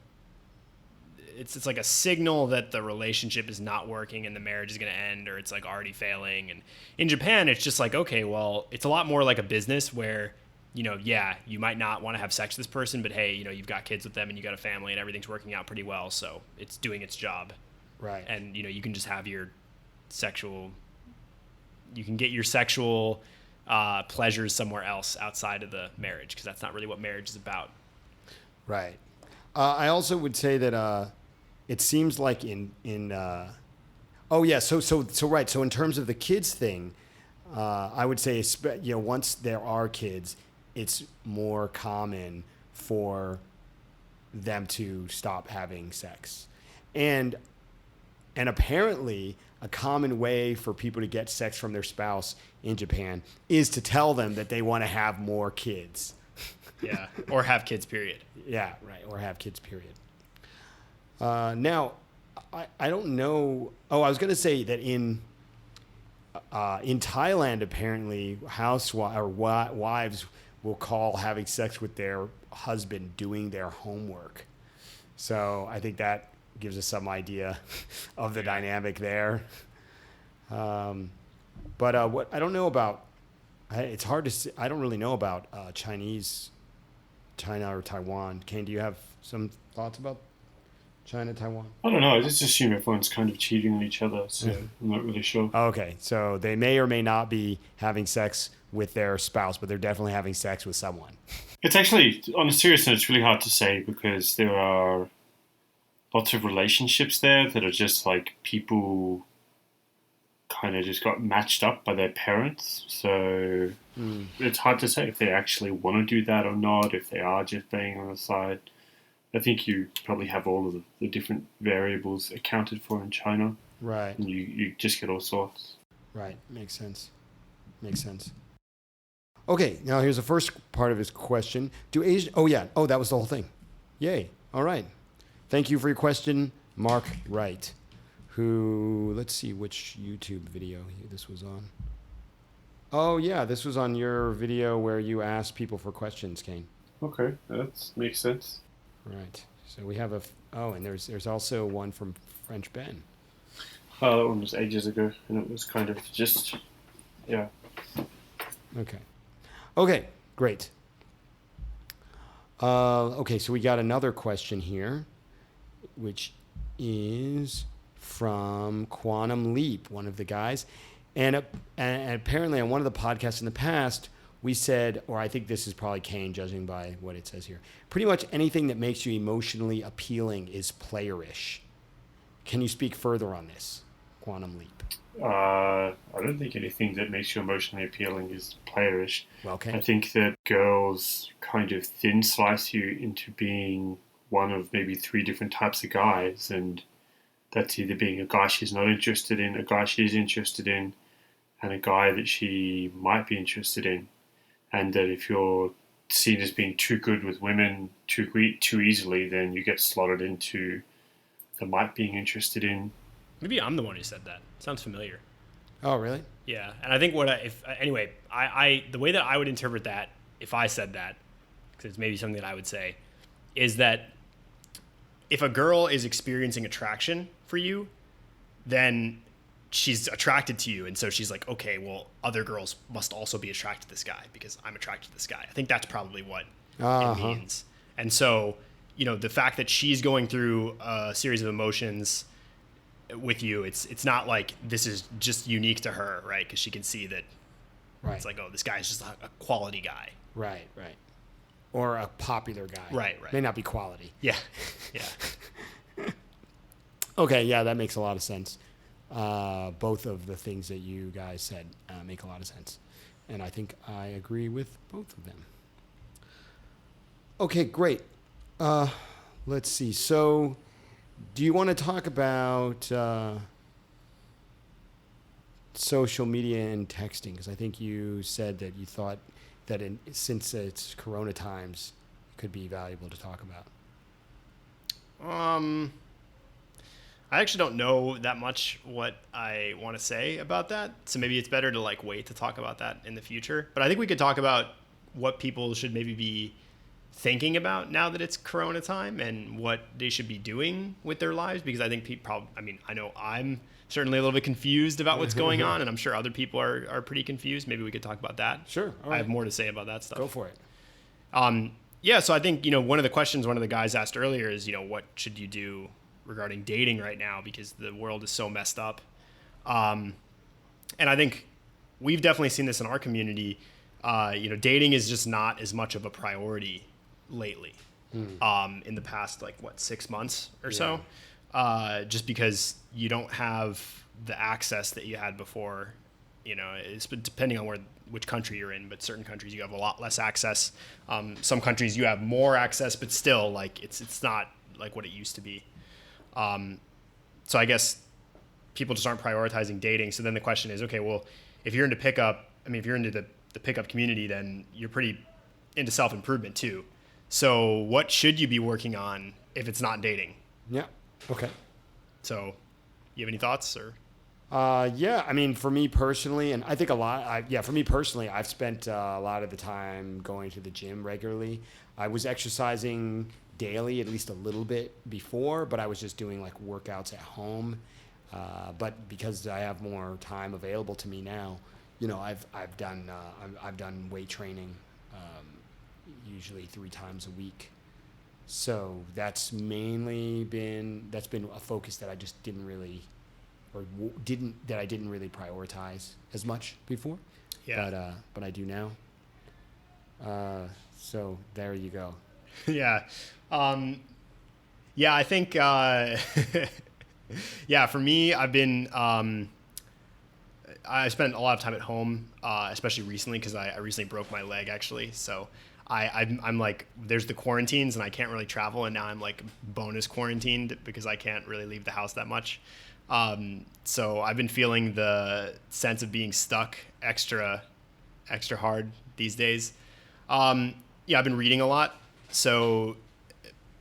it's like a signal that the relationship is not working and the marriage is going to end, or it's like already failing. And in Japan, it's just like, okay, well, it's a lot more like a business where, you know, yeah, you might not want to have sex with this person, but hey, you know, you've got kids with them and you got a family and everything's working out pretty well. So it's doing its job. Right. And, you know, you can just have you can get your sexual pleasures somewhere else outside of the marriage, because that's not really what marriage is about. Right. I also would say that it seems like right. So in terms of the kids thing, I would say, you know, once there are kids, it's more common for them to stop having sex. And apparently a common way for people to get sex from their spouse in Japan is to tell them that they want to have more kids. Yeah. Or have kids, period. Yeah, right. Or have kids, period. Now, I don't know. Oh, I was going to say that in Thailand, apparently, wives will call having sex with their husband doing their homework. So I think that gives us some idea of the dynamic there. But what I don't know about, it's hard to see, I don't really know about China or Taiwan. Kane, do you have some thoughts about China, Taiwan? I don't know. I just assume everyone's kind of cheating on each other, so I'm not really sure. Okay, so they may or may not be having sex with their spouse, but they're definitely having sex with someone. It's actually, on a serious note, it's really hard to say because there are lots of relationships there that are just like people kind of just got matched up by their parents. So it's hard to say if they actually want to do that or not, if they are just being on the side. I think you probably have all of the different variables accounted for in China. Right. And you just get all sorts. Right. Makes sense. Okay, now here's the first part of his question. Do Asian... Oh, yeah. Oh, that was the whole thing. Yay. All right. Thank you for your question, Mark Wright, who... Let's see which YouTube video this was on. Oh, yeah. This was on your video where you asked people for questions, Kane. Okay. That makes sense. Right. So we have and there's also one from French Ben. Oh, that one was ages ago, and it was kind of just... Yeah. Okay, great. Okay, so we got another question here, which is from Quantum Leap, one of the guys. And apparently on one of the podcasts in the past, we said, or I think this is probably Kane, judging by what it says here. Pretty much anything that makes you emotionally appealing is playerish. Can you speak further on this? Quantum Leap. I don't think anything that makes you emotionally appealing is playerish. Well, okay. I think that girls kind of thin slice you into being one of maybe 3 different types of guys, and that's either being a guy she's not interested in, a guy she's interested in, and a guy that she might be interested in. And that if you're seen as being too good with women too easily, then you get slotted into the might being interested in. Maybe I'm the one who said that. Sounds familiar. Oh, really? Yeah, and I think I the way that I would interpret that if I said that, because it's maybe something that I would say, is that if a girl is experiencing attraction for you, then she's attracted to you, and so she's like, okay, well, other girls must also be attracted to this guy because I'm attracted to this guy. I think that's probably what it means. And so, the fact that she's going through a series of emotions with you, it's not like this is just unique to her, right? Because she can see that it's like, oh, this guy's just a quality guy. Right. Or a popular guy. Right. May not be quality. Yeah. Okay, yeah, that makes a lot of sense. Both of the things that you guys said make a lot of sense. And I think I agree with both of them. Okay, great. Let's see. So, do you want to talk about social media and texting? Because I think you said that you thought that since it's Corona times, it could be valuable to talk about. I actually don't know that much what I want to say about that. So maybe it's better to wait to talk about that in the future. But I think we could talk about what people should maybe be thinking about now that it's Corona time and what they should be doing with their lives, because I think I know I'm certainly a little bit confused about what's going on, and I'm sure other people are pretty confused. Maybe we could talk about that. Sure. All right. I have more to say about that stuff. Go for it. Yeah, so I think, one of the questions one of the guys asked earlier is, what should you do regarding dating right now, because the world is so messed up. And I think we've definitely seen this in our community. Dating is just not as much of a priority lately. In the past 6 months or so, just because you don't have the access that you had before. It's depending on which country you're in, but certain countries you have a lot less access. Some countries you have more access, but still it's not like what it used to be. So I guess people just aren't prioritizing dating. So then the question is, okay, well, if you're into pickup, if you're into the pickup community, then you're pretty into self-improvement too. So what should you be working on if it's not dating? Yeah. Okay. So you have any thoughts or? Yeah, for me personally, and I think for me personally, I've spent a lot of the time going to the gym regularly. I was exercising daily, at least a little bit before, but I was just doing workouts at home. But because I have more time available to me now, I've done weight training, usually 3 times a week. So that's been a focus that I just didn't really prioritize as much before. Yeah. But I do now. So there you go. Yeah. I think, for me, I've been, I spent a lot of time at home, especially recently, because I recently broke my leg actually. So I'm there's the quarantines and I can't really travel. And now I'm bonus quarantined because I can't really leave the house that much. So I've been feeling the sense of being stuck extra hard these days. I've been reading a lot. So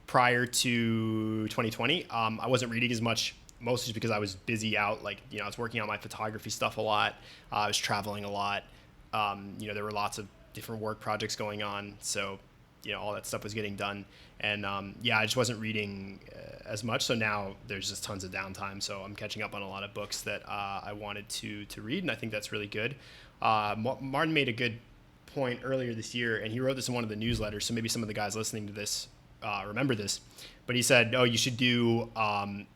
prior to 2020, I wasn't reading as much, mostly because I was busy out. I was working on my photography stuff a lot. I was traveling a lot. There were lots of different work projects going on. So, all that stuff was getting done. And I just wasn't reading as much. So now there's just tons of downtime. So I'm catching up on a lot of books that I wanted to read. And I think that's really good. Martin made a good point earlier this year, and he wrote this in one of the newsletters. So maybe some of the guys listening to this remember this. But he said, you should do Quadrant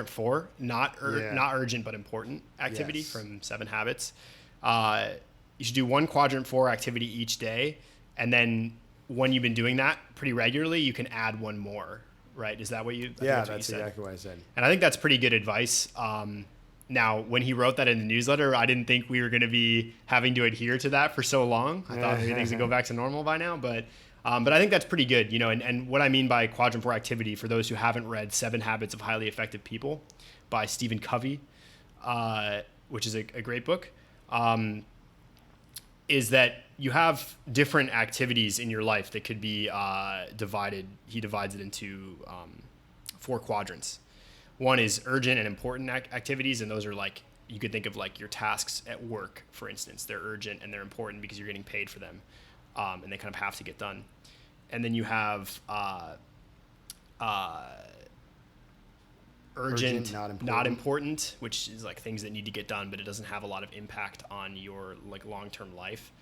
4, not urgent but important activity from 7 Habits. you should do one quadrant 4 activity each day, and then when you've been doing that pretty regularly, you can add one more, right? Is that what you? I think Yeah, what you that's said. exactly what I said. And I think that's pretty good advice. Now, when he wrote that in the newsletter, I didn't think we were going to be having to adhere to that for so long. I thought maybe things would go back to normal by now, but I think that's pretty good, and what I mean by quadrant 4 activity, for those who haven't read 7 Habits of Highly Effective People by Stephen Covey, which is a great book, is that you have different activities in your life that could be divided. He divides it into 4 quadrants. One is urgent and important activities, and those are like, you could think of like your tasks at work, for instance. They're urgent and they're important because you're getting paid for them, and they kind of have to get done. And then you have urgent, not important, which is like things that need to get done, but it doesn't have a lot of impact on your like long-term life.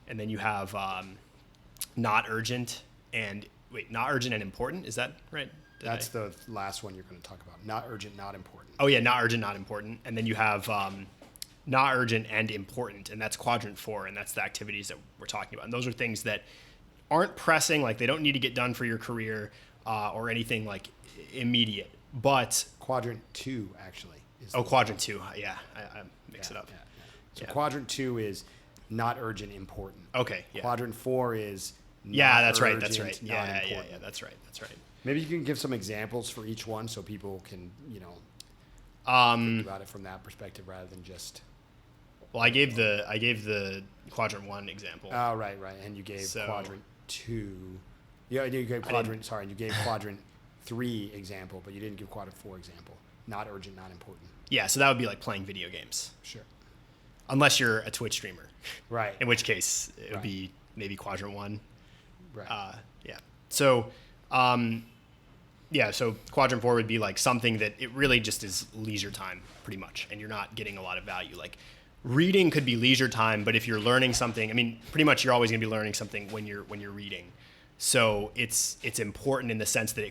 And then you have not urgent and important. Is that right? That's the last one you're going to talk about. Not urgent, not important. Oh yeah, not urgent, not important. And then you have not urgent and important, and that's quadrant 4, and that's the activities that we're talking about. And those are things that aren't pressing, like they don't need to get done for your career or anything like immediate. But quadrant 2 actually is. Quadrant 2. Yeah, I mix it up. So quadrant 2 is not urgent, important. Okay. Yeah. Quadrant 4 is. That's right. That's right. Yeah. That's right. Maybe you can give some examples for each one so people can, think about it from that perspective rather than just. Well, I gave the quadrant 1 example. Oh, right. And you gave quadrant 2. Yeah, you gave quadrant. Sorry, you gave quadrant 3 example, but you didn't give quadrant 4 example. Not urgent, not important. Yeah, so that would be like playing video games. Sure. Unless you're a Twitch streamer. Right. In which case it would be maybe quadrant 1. Right. Yeah. So, so quadrant 4 would be like something that it really just is leisure time, pretty much, and you're not getting a lot of value. Like reading could be leisure time, but if you're learning something, I mean, pretty much you're always going to be learning something when you're reading. So it's important in the sense that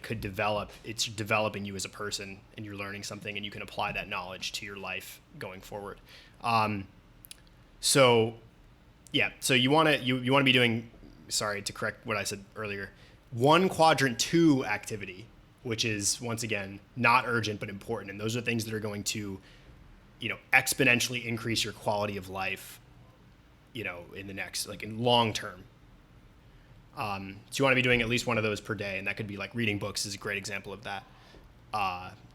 it's developing you as a person, and you're learning something, and you can apply that knowledge to your life going forward. So you want to be doing, sorry to correct what I said earlier, one quadrant 2 activity, which is once again not urgent but important, and those are things that are going to exponentially increase your quality of life in the next, like in long term. So you want to be doing at least one of those per day, and that could be like reading books is a great example of that,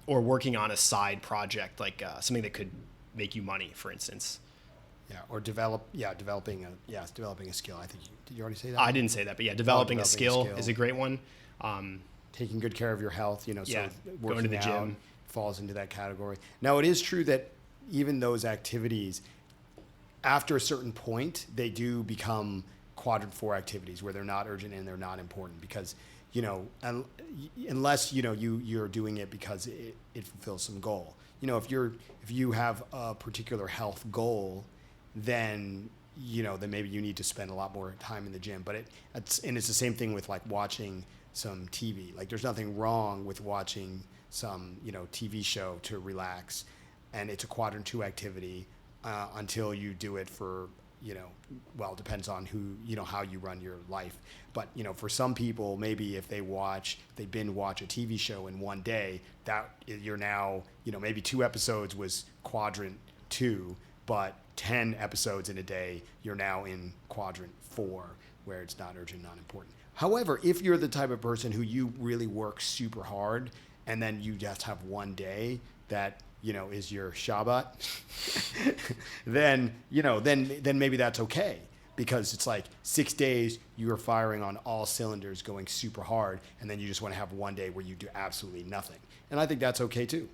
or working on a side project, like something that could make you money, for instance. Yeah, or developing a skill. I think did you already say that? I didn't say that, but developing a skill is a great one. Taking good care of your health, so going to the gym falls into that category. Now, it is true that even those activities, after a certain point, they do become quadrant 4 activities where they're not urgent and they're not important because, unless, you're doing it because it fulfills some goal. If you have a particular health goal, then maybe you need to spend a lot more time in the gym. But it's the same thing with like watching some TV. Like there's nothing wrong with watching some TV show to relax, and it's a quadrant 2 activity until you do it for it depends on how you run your life. But for some people, maybe if they binge watch a TV show in one day, that you're now maybe 2 episodes was quadrant 2, but 10 episodes in a day, you're now in quadrant 4, where it's not urgent, not important. However, if you're the type of person who you really work super hard and then you just have one day that is your Shabbat, then maybe that's okay, because it's like 6 days you are firing on all cylinders, going super hard, and then you just want to have one day where you do absolutely nothing. And I think that's okay too.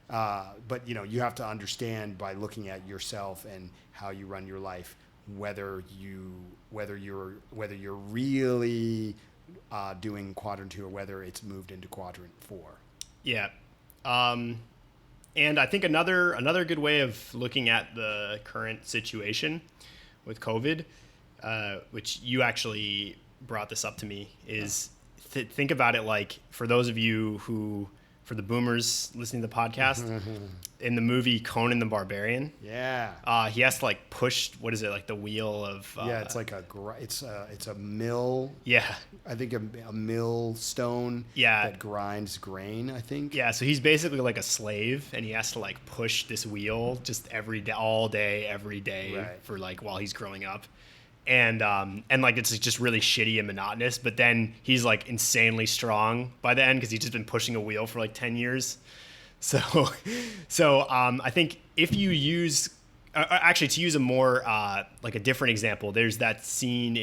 But you have to understand by looking at yourself and how you run your life, whether you're really doing quadrant 2 or whether it's moved into quadrant 4. Yeah. And I think another good way of looking at the current situation with COVID, which you actually brought this up to me, is think about it like, for those of you who for the boomers listening to the podcast, in the movie Conan the Barbarian, Yeah. he has to like push, what is it, like the wheel of... Yeah, it's like it's a mill. Yeah. I think a millstone Yeah. that grinds grain, I think. Yeah, so he's basically like a slave, and he has to like push this wheel just every day, all day, every day, Right. for like while he's growing up, and like it's just really shitty and monotonous. But then he's like insanely strong by the end because he's just been pushing a wheel for like 10 years. So I think if you use, actually, to use a more like a different example, there's that scene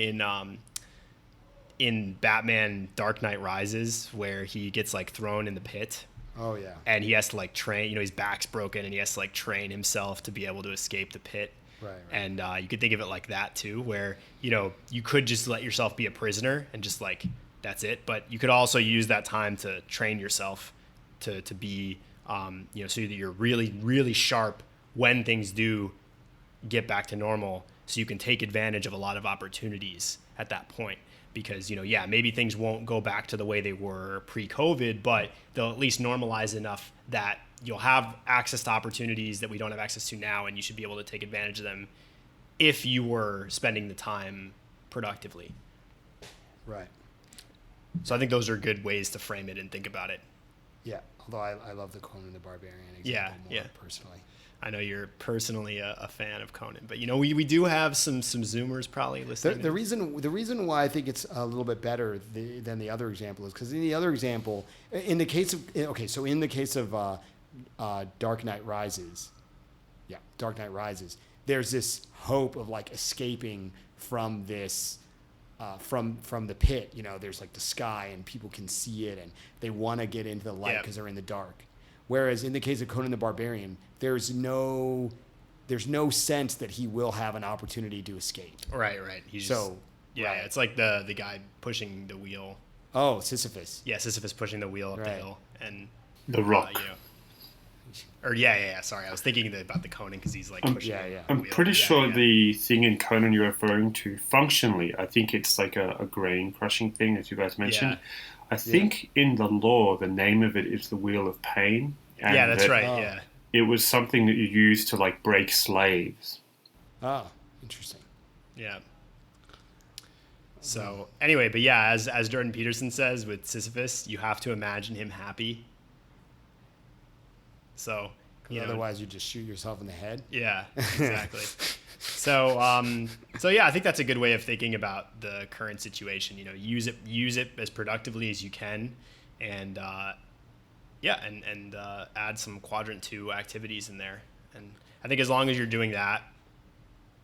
in Batman Dark Knight Rises where he gets like thrown in the pit. Oh yeah. And he has to like train, his back's broken and he has to like train himself to be able to escape the pit. Right. And you could think of it like that too, where, you could just let yourself be a prisoner and just like, that's it. But you could also use that time to train yourself to be, so that you're really, really sharp when things do get back to normal. So you can take advantage of a lot of opportunities at that point. Because, maybe things won't go back to the way they were pre-COVID, but they'll at least normalize enough that you'll have access to opportunities that we don't have access to now, and you should be able to take advantage of them if you were spending the time productively. Right. So I think those are good ways to frame it and think about it. Yeah. Although I love the Conan the Barbarian example more personally. I know you're personally a fan of Conan, but we do have some Zoomers probably listening. The reason why I think it's a little bit better than the other example is because in the other example, in the case of Dark Knight Rises, there's this hope of like escaping from this. From the pit, there's like the sky and people can see it and they want to get into the light because they're in the dark. Whereas in the case of Conan the Barbarian, there's no sense that he will have an opportunity to escape. Right. He's it's like the guy pushing the wheel. Oh, Sisyphus. Yeah, Sisyphus pushing the wheel up the hill and The Rock. Sorry, I was thinking about the Conan because he's like pushing. I'm pretty sure the thing in Conan you're referring to, functionally, I think it's like a grain crushing thing, as you guys mentioned. Yeah. I think in the law, the name of it is the Wheel of Pain. And that's right. Yeah. It was something that you used to like break slaves. Oh, interesting. Yeah. So anyway, but yeah, as Jordan Peterson says with Sisyphus, you have to imagine him happy. So, otherwise you just shoot yourself in the head. Yeah, exactly. So yeah, I think that's a good way of thinking about the current situation. Use it as productively as you can, and add some Quadrant II activities in there. And I think as long as you're doing that,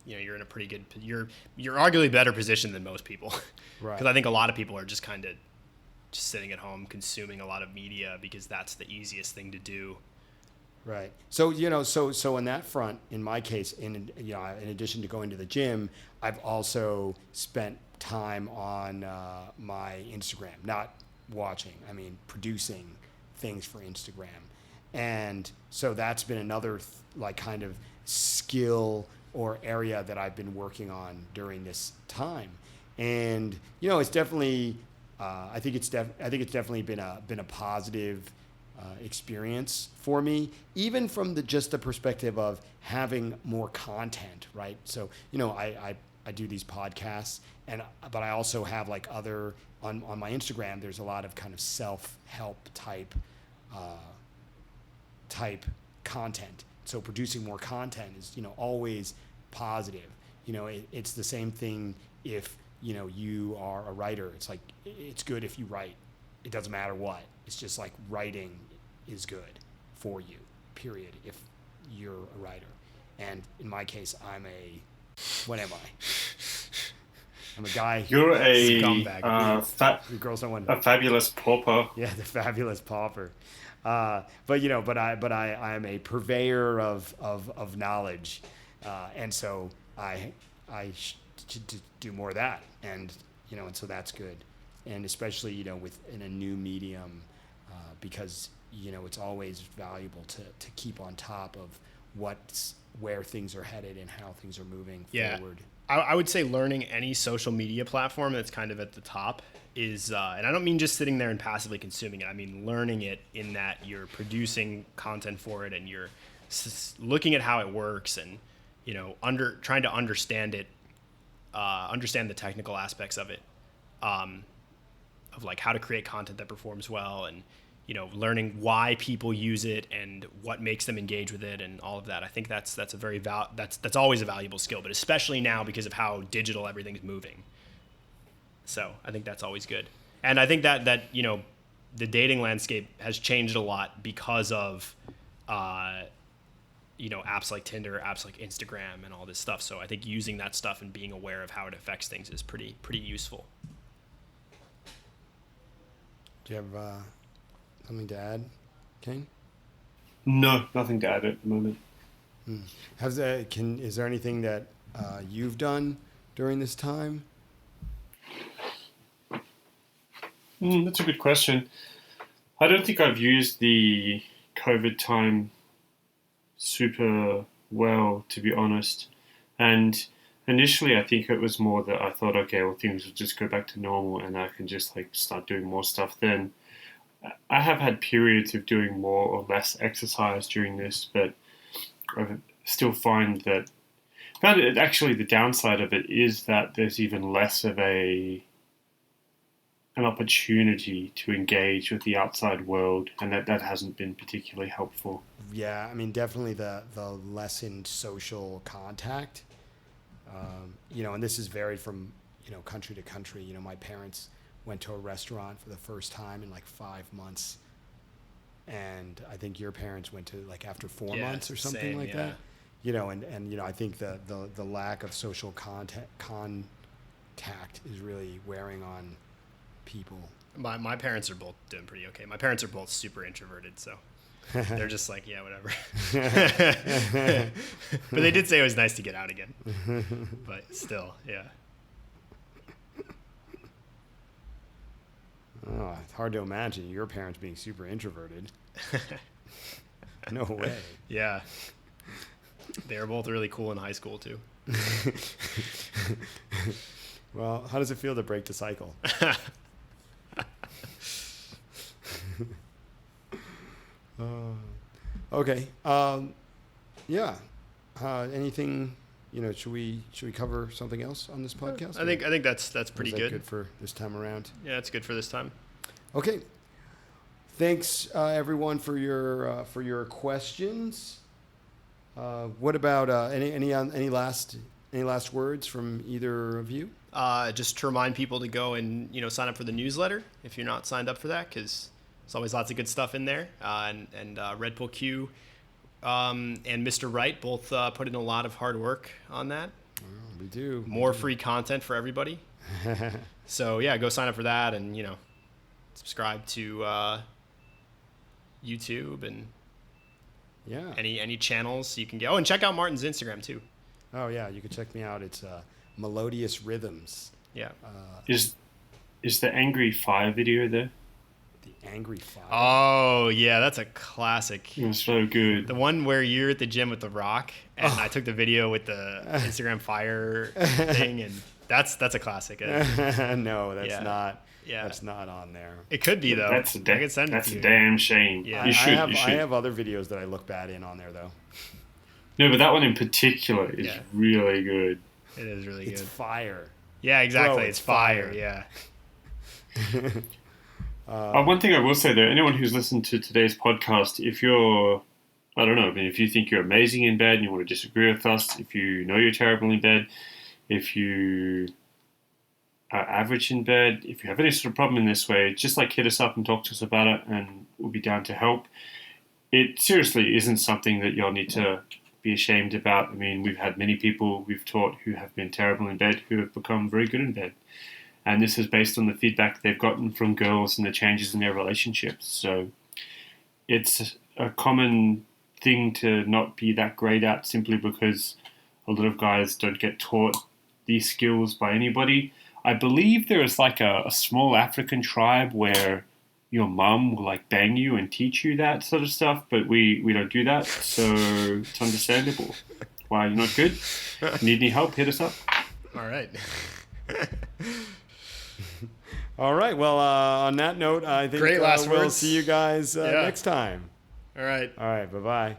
you're in a pretty good. You're arguably better position than most people, right? Because I think a lot of people are just kind of just sitting at home consuming a lot of media because that's the easiest thing to do. Right. So so on that front, in my case, in addition to going to the gym, I've also spent time on my Instagram, not watching. I mean, producing things for Instagram, and so that's been another kind of skill or area that I've been working on during this time, and it's definitely, I think it's definitely been a positive experience for me, even from the perspective of having more content, right? So, I do these podcasts but I also have like other on my Instagram, there's a lot of kind of self-help type content. So producing more content is, always positive. It's the same thing if, you are a writer. It's like, it's good if you write. It doesn't matter what. It's just like writing is good for you, period, if you're a writer. And in my case, what am I? I'm a guy. You're a scumbag. Girls don't want a fabulous pauper. Yeah, the fabulous pauper. But I am a purveyor of knowledge, and so I should do more of that, and so that's good, and especially in a new medium, because it's always valuable to keep on top of where things are headed and how things are moving forward. I would say learning any social media platform that's kind of at the top is, and I don't mean just sitting there and passively consuming it. I mean learning it in that you're producing content for it and you're looking at how it works and, you know, trying to understand it, understand the technical aspects of it, of like how to create content that performs well and, you know, learning why people use it and what makes them engage with it and all of that. I think that's a very that's always a valuable skill, but especially now because of how digital everything's moving. So I think that's always good. And I think that you know, the dating landscape has changed a lot because of, you know, apps like Tinder, apps like Instagram and all this stuff. So I think using that stuff and being aware of how it affects things is pretty useful. Do you have something to add, Kane? No, nothing to add at the moment. Is there anything that you've done during this time? That's a good question. I don't think I've used the COVID time super well, to be honest. And initially, I think it was more that I thought, okay, well, things will just go back to normal and I can just like start doing more stuff then. I have had periods of doing more or less exercise during this, but I still find that actually the downside of it is that there's even less of an opportunity to engage with the outside world, and that hasn't been particularly helpful. Yeah, I mean, definitely the lessened social contact. You know, and this is varied from, you know, country to country. You know, my parents went to a restaurant for the first time in like 5 months, and I think your parents went to like after 4 months or something like that. You know, and you know, I think the lack of social contact is really wearing on people. My parents are both doing pretty okay. My parents are both super introverted, so they're just like, yeah, whatever. But they did say it was nice to get out again. But still, yeah. Oh, it's hard to imagine your parents being super introverted. No way. Yeah. They were both really cool in high school, too. Well, how does it feel to break the cycle? Okay. Yeah. Anything, you know, should we cover something else on this podcast? I think that's pretty is that good. Good for this time around. Yeah, it's good for this time. Okay. Thanks everyone for your questions. What about any last words from either of you? Just to remind people to go and, you know, sign up for the newsletter if you're not signed up for that, because there's always lots of good stuff in there. And Red Pill Q and Mr. Wright both put in a lot of hard work on that. We do. More free content for everybody. So yeah, go sign up for that, and, you know, subscribe to YouTube and any channels you can get. Oh, and check out Martin's Instagram too. Oh yeah, you can check me out. It's Melodious Rhythms. Yeah. Is the Angry Fire video there? The Angry Fire. Oh yeah, that's a classic. It was so good. The one where you're at the gym with the rock, and I took the video with the Instagram fire thing, and that's a classic. No, that's not. Yeah, that's not on there. It could be though. That's I could send it that's to a you. damn shame. Yeah. You should. I have other videos that I look bad in on there though. No, but that one in particular is really good. It is really good. It's fire. Yeah, exactly. Bro, it's fire. Yeah. One thing I will say though, anyone who's listened to today's podcast, if you're, I don't know, I mean, if you think you're amazing in bed and you want to disagree with us, if you know you're terrible in bed, if you are average in bed, if you have any sort of problem in this way, just like hit us up and talk to us about it, and we'll be down to help. It seriously isn't something that y'all need to be ashamed about. I mean, we've had many people we've taught who have been terrible in bed who have become very good in bed. And this is based on the feedback they've gotten from girls and the changes in their relationships. So it's a common thing to not be that great at simply because a lot of guys don't get taught these skills by anybody. I believe there is like a small African tribe where your mum will like bang you and teach you that sort of stuff, but we don't do that, so it's understandable. Why you're not good? Need any help? Hit us up. All right. All right. Well, on that note, I think Great last we'll words. see you guys next time. All right. All right. Bye-bye.